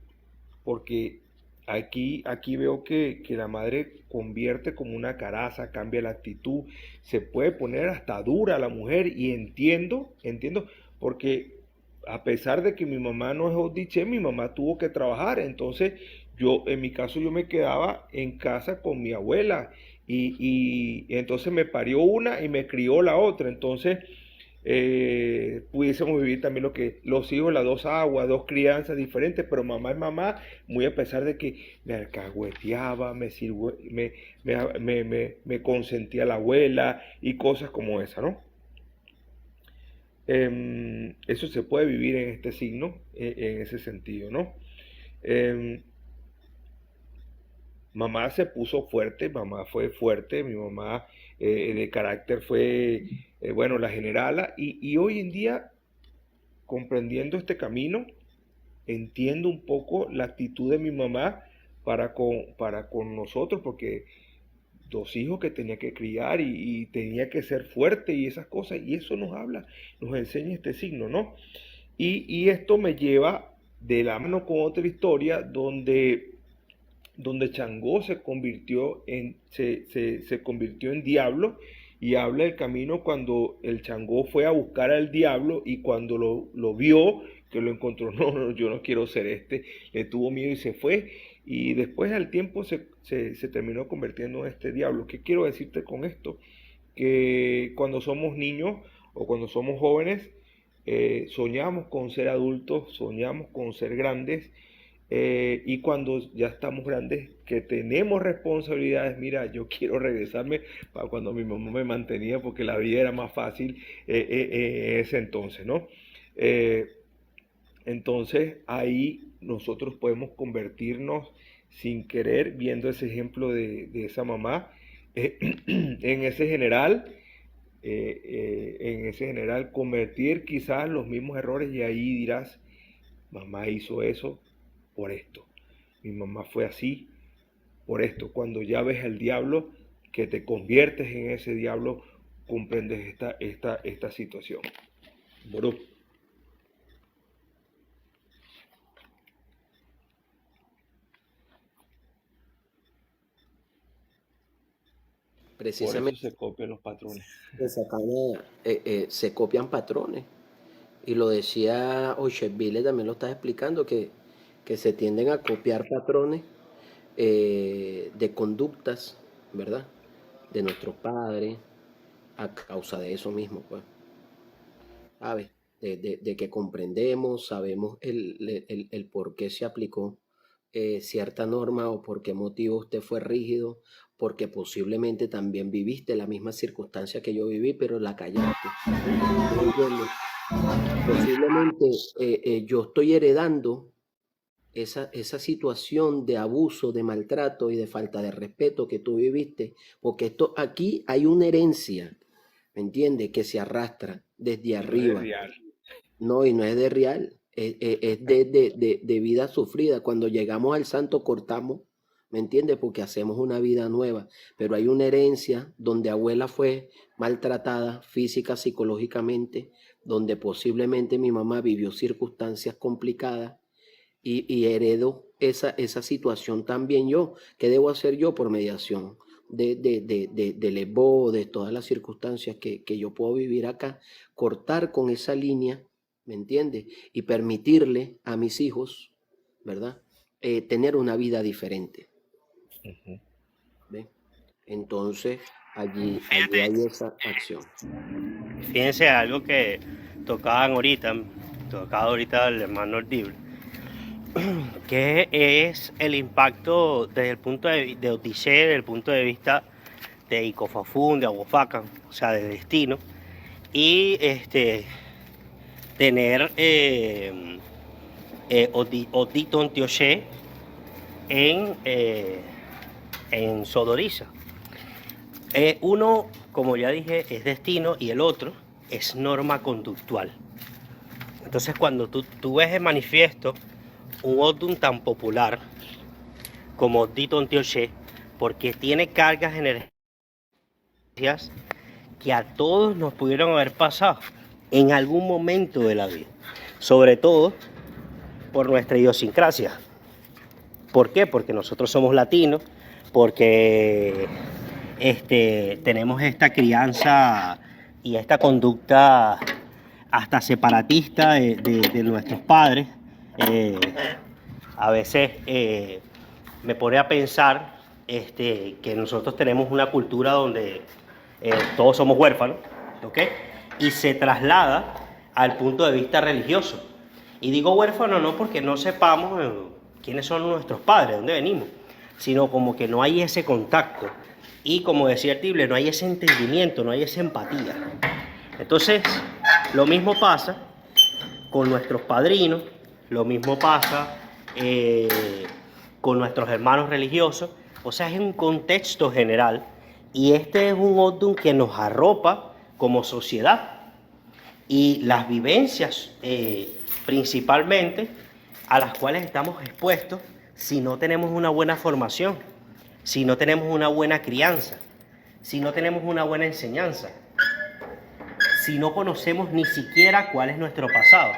porque aquí veo que la madre convierte como una caraza, cambia la actitud, se puede poner hasta dura la mujer y entiendo, porque a pesar de que mi mamá no es Ogdiche, mi mamá tuvo que trabajar, entonces en mi caso yo me quedaba en casa con mi abuela y entonces me parió una y me crió la otra, entonces pudiésemos vivir también lo que los hijos, las dos aguas, dos crianzas diferentes, pero mamá es mamá, muy a pesar de que me alcahueteaba, me consentía la abuela y cosas como esa, ¿no? Eso se puede vivir en este signo, en ese sentido, ¿no? Mamá se puso fuerte, mamá fue fuerte, mi mamá de carácter fue, bueno, la generala, y hoy en día, comprendiendo este camino, entiendo un poco la actitud de mi mamá para con nosotros, porque 2 hijos que tenía que criar y tenía que ser fuerte y esas cosas, y eso nos enseña este signo, ¿no? Y esto me lleva de la mano con otra historia donde Changó se convirtió en diablo, y habla del camino cuando el Changó fue a buscar al diablo y cuando lo vio, que lo encontró, no, yo no quiero ser le tuvo miedo y se fue, y después al tiempo se terminó convirtiendo en este diablo. ¿Qué quiero decirte con esto? Que cuando somos niños o cuando somos jóvenes, soñamos con ser adultos, soñamos con ser grandes, y cuando ya estamos grandes, que tenemos responsabilidades, mira, yo quiero regresarme para cuando mi mamá me mantenía porque la vida era más fácil en ese entonces, ¿no? Eh, entonces ahí nosotros podemos convertirnos sin querer, viendo ese ejemplo de esa mamá, en ese general, convertir quizás los mismos errores, y ahí dirás, mamá hizo eso por esto, mi mamá fue así por esto. Cuando ya ves al diablo, que te conviertes en ese diablo, comprendes esta situación. Ború. Por eso Precisamente se copian los patrones. se copian patrones. Y lo decía Ocheville, también lo estás explicando, que se tienden a copiar patrones de conductas, ¿verdad? De nuestros padres, a causa de eso mismo, pues. ¿Sabes? De que comprendemos, sabemos el por qué se aplicó cierta norma o por qué motivo usted fue rígido, porque posiblemente también viviste la misma circunstancia que yo viví, pero la callaste. ¿Me entiendes? Posiblemente yo estoy heredando esa situación de abuso, de maltrato y de falta de respeto que tú viviste, porque esto aquí hay una herencia, ¿me entiendes? Que se arrastra desde Y no es arriba. real. No, y no es de real, es de vida sufrida. Cuando llegamos al santo cortamos, ¿me entiendes? Porque hacemos una vida nueva, pero hay una herencia donde abuela fue maltratada física, psicológicamente, donde posiblemente mi mamá vivió circunstancias complicadas y heredo esa situación también yo. ¿Qué debo hacer yo por mediación del EBO, de todas las circunstancias que yo puedo vivir acá? Cortar con esa línea, ¿me entiendes? Y permitirle a mis hijos, ¿verdad? Tener una vida diferente, Ujú. ¿ve? Entonces, allí Fíjate, hay esa acción. fíjense algo que tocaba ahorita el hermano Ordible, que es el impacto desde el punto de Odisea, desde el punto de vista de Icofafún, de Aguafacan, o sea, de destino, y tener Odito Antioché en Sodoriza. Uno, como ya dije, es destino y el otro es norma conductual. Entonces, cuando tú ves en manifiesto un Odun tan popular como Odito Antioché, porque tiene cargas energéticas que a todos nos pudieron haber pasado en algún momento de la vida, sobre todo por nuestra idiosincrasia. ¿Por qué? Porque nosotros somos latinos, porque tenemos esta crianza y esta conducta hasta separatista de nuestros padres. A veces me pone a pensar que nosotros tenemos una cultura donde todos somos huérfanos, ¿ok? Y se traslada al punto de vista religioso. Y digo huérfano no porque no sepamos quiénes son nuestros padres, de dónde venimos, sino como que no hay ese contacto. Y como decía el Tible, no hay ese entendimiento, no hay esa empatía. Entonces, lo mismo pasa con nuestros padrinos, lo mismo pasa con nuestros hermanos religiosos. O sea, es un contexto general. Y este es un Odun que nos arropa como sociedad. Y las vivencias principalmente a las cuales estamos expuestos si no tenemos una buena formación, si no tenemos una buena crianza, si no tenemos una buena enseñanza, si no conocemos ni siquiera cuál es nuestro pasado.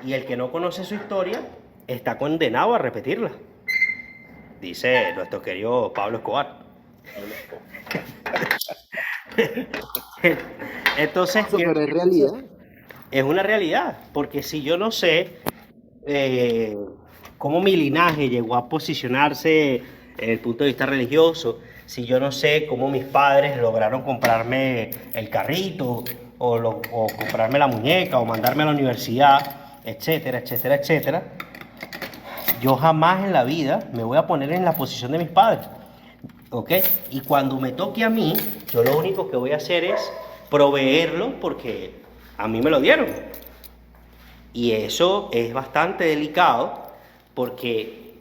Y el que no conoce su historia está condenado a repetirla, dice nuestro querido Pablo Escobar. Entonces, Pero es realidad. es una realidad, porque si yo no sé cómo mi linaje llegó a posicionarse desde el punto de vista religioso, si yo no sé cómo mis padres lograron comprarme el carrito o comprarme la muñeca, o mandarme a la universidad, etcétera, etcétera, etcétera, yo jamás en la vida me voy a poner en la posición de mis padres, ¿ok? Y cuando me toque a mí, yo lo único que voy a hacer es proveerlo porque a mí me lo dieron. Y eso es bastante delicado porque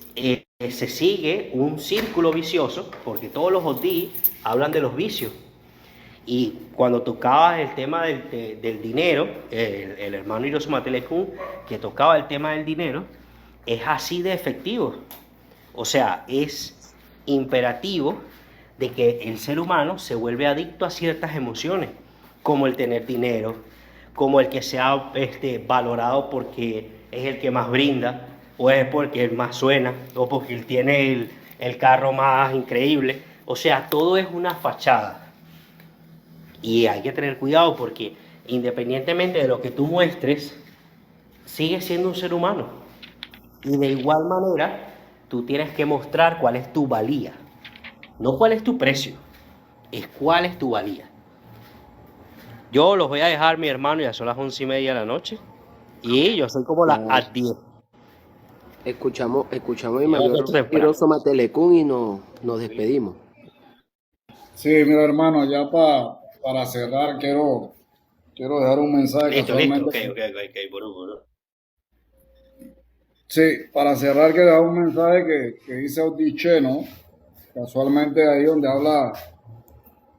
se sigue un círculo vicioso, porque todos los ODI hablan de los vicios. Y cuando tocaba el tema del dinero, el hermano Hiroshima Telecún, que tocaba el tema del dinero, es así de efectivo. O sea, es imperativo de que el ser humano se vuelve adicto a ciertas emociones, como el tener dinero, como el que sea valorado porque es el que más brinda, o es porque el más suena, o porque él tiene el carro más increíble. O sea, todo es una fachada. Y hay que tener cuidado porque independientemente de lo que tú muestres, sigues siendo un ser humano. Y de igual manera, tú tienes que mostrar cuál es tu valía. No cuál es tu precio, es cuál es tu valía. Yo los voy a dejar, mi hermano, ya son las 11:30 de la noche. Y yo soy como las 10. Escuchamos a mi Yo mayor esto temprano. Hiroshima Telecún y nos despedimos. Sí, mira hermano, ya para cerrar quiero dejar un mensaje Listo, casualmente. ok, Buru. Sí, para cerrar quiero dejar un mensaje que dice Odiche, ¿no? Casualmente ahí donde habla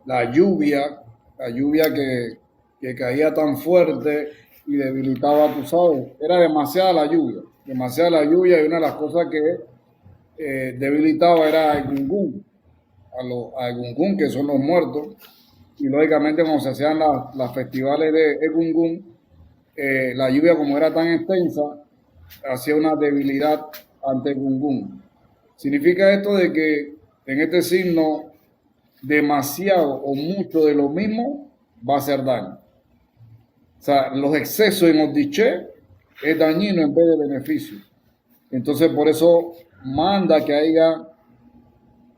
la lluvia que caía tan fuerte y debilitaba, tú sabes, era demasiada la lluvia y una de las cosas que debilitaba era el Gungun, a Gungun, que son los muertos, y lógicamente cuando se hacían las festivales de Egungun, la lluvia como era tan extensa, hacía una debilidad ante Gungun. Significa esto de que en este signo demasiado o mucho de lo mismo va a hacer daño. O sea, los excesos en Odiché es dañino en vez de beneficio. Entonces por eso manda que haya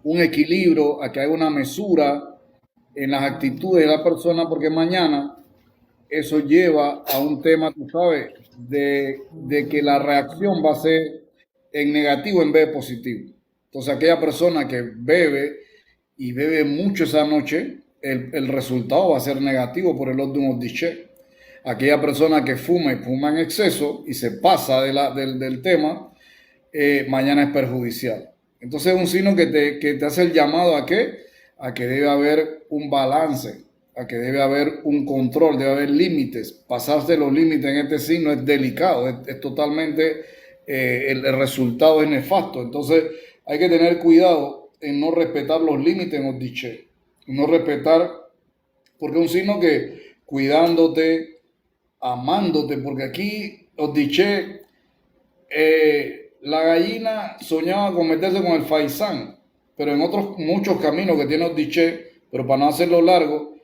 un equilibrio, a que haya una mesura en las actitudes de la persona, porque mañana eso lleva a un tema, tú sabes, de que la reacción va a ser en negativo en vez de positivo. Entonces aquella persona que bebe y bebe mucho esa noche, el resultado va a ser negativo por el orden Odiché. Aquella persona que fuma y fuma en exceso y se pasa del tema, mañana es perjudicial. Entonces es un signo que te hace el llamado a qué? A que debe haber un balance, a que debe haber un control, debe haber límites. Pasarse los límites en este signo es delicado, es totalmente, el resultado es nefasto. Entonces hay que tener cuidado en no respetar los límites en Odiché, no respetar, porque es un signo que cuidándote, amándote, porque aquí Odiché, la gallina soñaba con meterse con el faisán, pero en otros muchos caminos que tiene Odiché, pero para no hacerlo largo,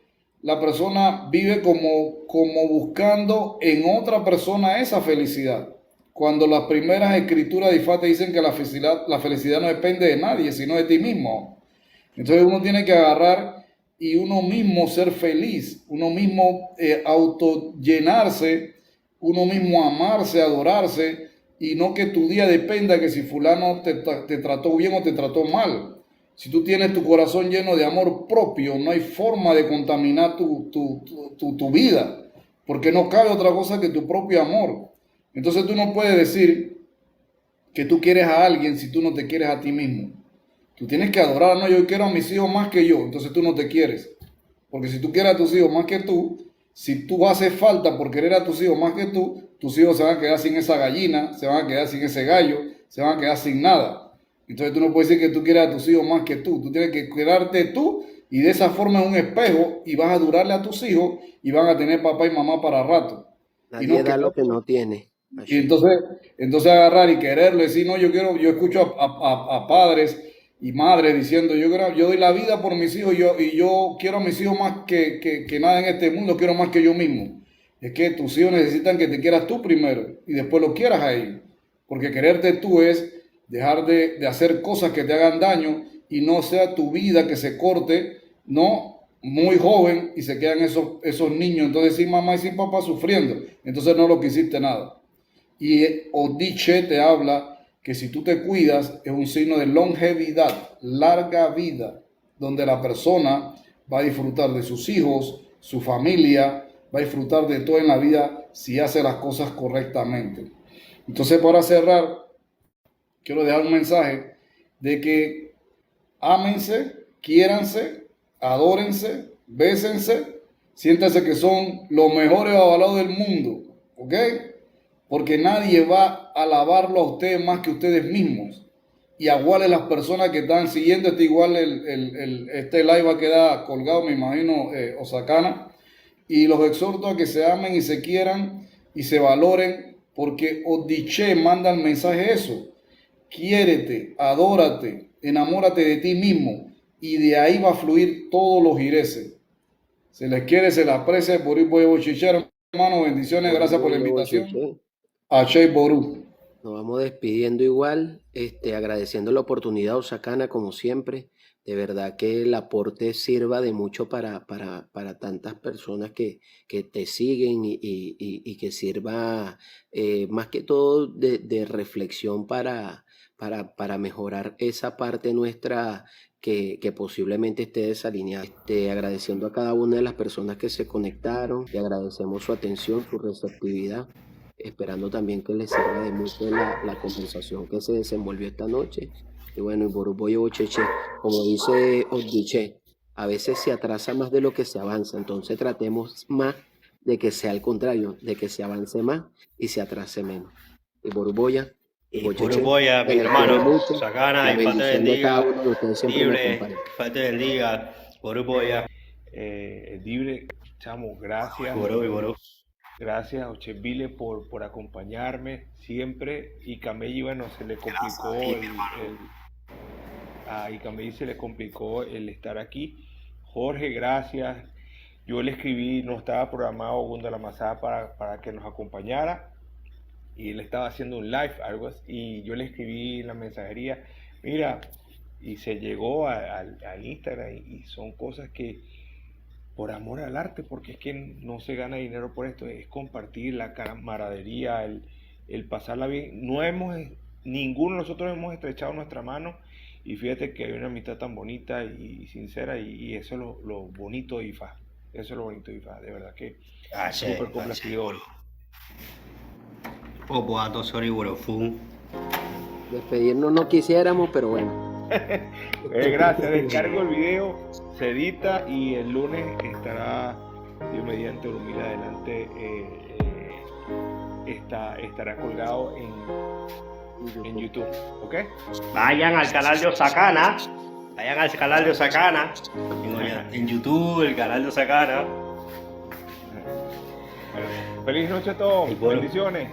la persona vive como buscando en otra persona esa felicidad. Cuando las primeras escrituras de Ifá te dicen que la felicidad no depende de nadie, sino de ti mismo. Entonces uno tiene que agarrar y uno mismo ser feliz, uno mismo autollenarse, uno mismo amarse, adorarse, y no que tu día dependa que si fulano te trató bien o te trató mal. Si tú tienes tu corazón lleno de amor propio, no hay forma de contaminar tu vida, porque no cabe otra cosa que tu propio amor. Entonces tú no puedes decir que tú quieres a alguien si tú no te quieres a ti mismo. Tú tienes que adorar, no, yo quiero a mis hijos más que yo, entonces tú no te quieres. Porque si tú quieres a tus hijos más que tú, si tú haces falta por querer a tus hijos más que tú, tus hijos se van a quedar sin esa gallina, se van a quedar sin ese gallo, se van a quedar sin nada. Entonces tú no puedes decir que tú quieres a tus hijos más que tú tienes que cuidarte tú y de esa forma es un espejo y vas a durarle a tus hijos y van a tener papá y mamá para rato. Nadie Y no da lo que no tiene. y entonces agarrar y quererlo, decir, no, yo escucho a padres y madres diciendo, yo doy la vida por mis hijos y yo quiero a mis hijos más que nada en este mundo, quiero más que yo mismo. Es que tus hijos necesitan que te quieras tú primero y después lo quieras a ellos. Porque quererte tú es dejar de hacer cosas que te hagan daño y no sea tu vida que se corte, no muy joven y se quedan esos niños, entonces sin mamá y sin papá sufriendo, entonces no lo quisiste nada. Y Odiche te habla que si tú te cuidas es un signo de longevidad, larga vida, donde la persona va a disfrutar de sus hijos, su familia, va a disfrutar de todo en la vida si hace las cosas correctamente. Entonces, para cerrar, quiero dejar un mensaje de que ámense, quiéranse, adórense, bésense, siéntanse que son los mejores avalados del mundo, ¿ok? Porque nadie va a alabarlo a ustedes más que ustedes mismos. Y igual las personas que están siguiendo, igual este live va a quedar colgado, me imagino, Osakana. Y los exhorto a que se amen y se quieran y se valoren, porque Odiche manda el mensaje eso. Quiérete, adórate, enamórate de ti mismo y de ahí va a fluir todos los gireses. Se les quiere, se les aprecia. Ború Boye Chichero, hermano, bendiciones, gracias por la invitación. Achei Ború. Nos vamos despidiendo igual, agradeciendo la oportunidad, Osakana, como siempre. De verdad que el aporte sirva de mucho para tantas personas que te siguen y que sirva más que todo de reflexión para mejorar esa parte nuestra que posiblemente esté desalineada. Agradeciendo a cada una de las personas que se conectaron, le agradecemos su atención, su receptividad, esperando también que les sirva de mucho la conversación que se desenvolvió esta noche. Y bueno, y Boruboye Bocheche, como dice Odiche, a veces se atrasa más de lo que se avanza, entonces tratemos más de que sea al contrario, de que se avance más y se atrase menos. Y Boruboya, y Boruboya, mi hermano, Osakana, y Dios te bendiga, libre, Dios te bendiga, Boruboya. Libre, chamo, gracias. Ború. Gracias a Ocheville por acompañarme siempre. Y Camelli, bueno, se le complicó y Camelli se le complicó el estar aquí. Jorge, gracias. Yo le escribí, no estaba programado Gundalamazá para que nos acompañara. Y él estaba haciendo un live, algo así, y yo le escribí en la mensajería, mira, y se llegó al Instagram, y son cosas que por amor al arte, porque es que no se gana dinero por esto, es compartir la camaradería, el pasarla bien. Ninguno de nosotros hemos estrechado nuestra mano, y fíjate que hay una amistad tan bonita y sincera, y eso es lo bonito de IFA. Eso es lo bonito de IFA, de verdad que súper complacido. Despedirnos no quisiéramos, pero bueno. Gracias, descargo el video, se edita y el lunes estará, Dios mediante, dormir adelante, estará colgado en YouTube, ¿ok? Vayan al canal de Osakana, en YouTube, el canal de Osakana. Feliz noche a todos, bendiciones.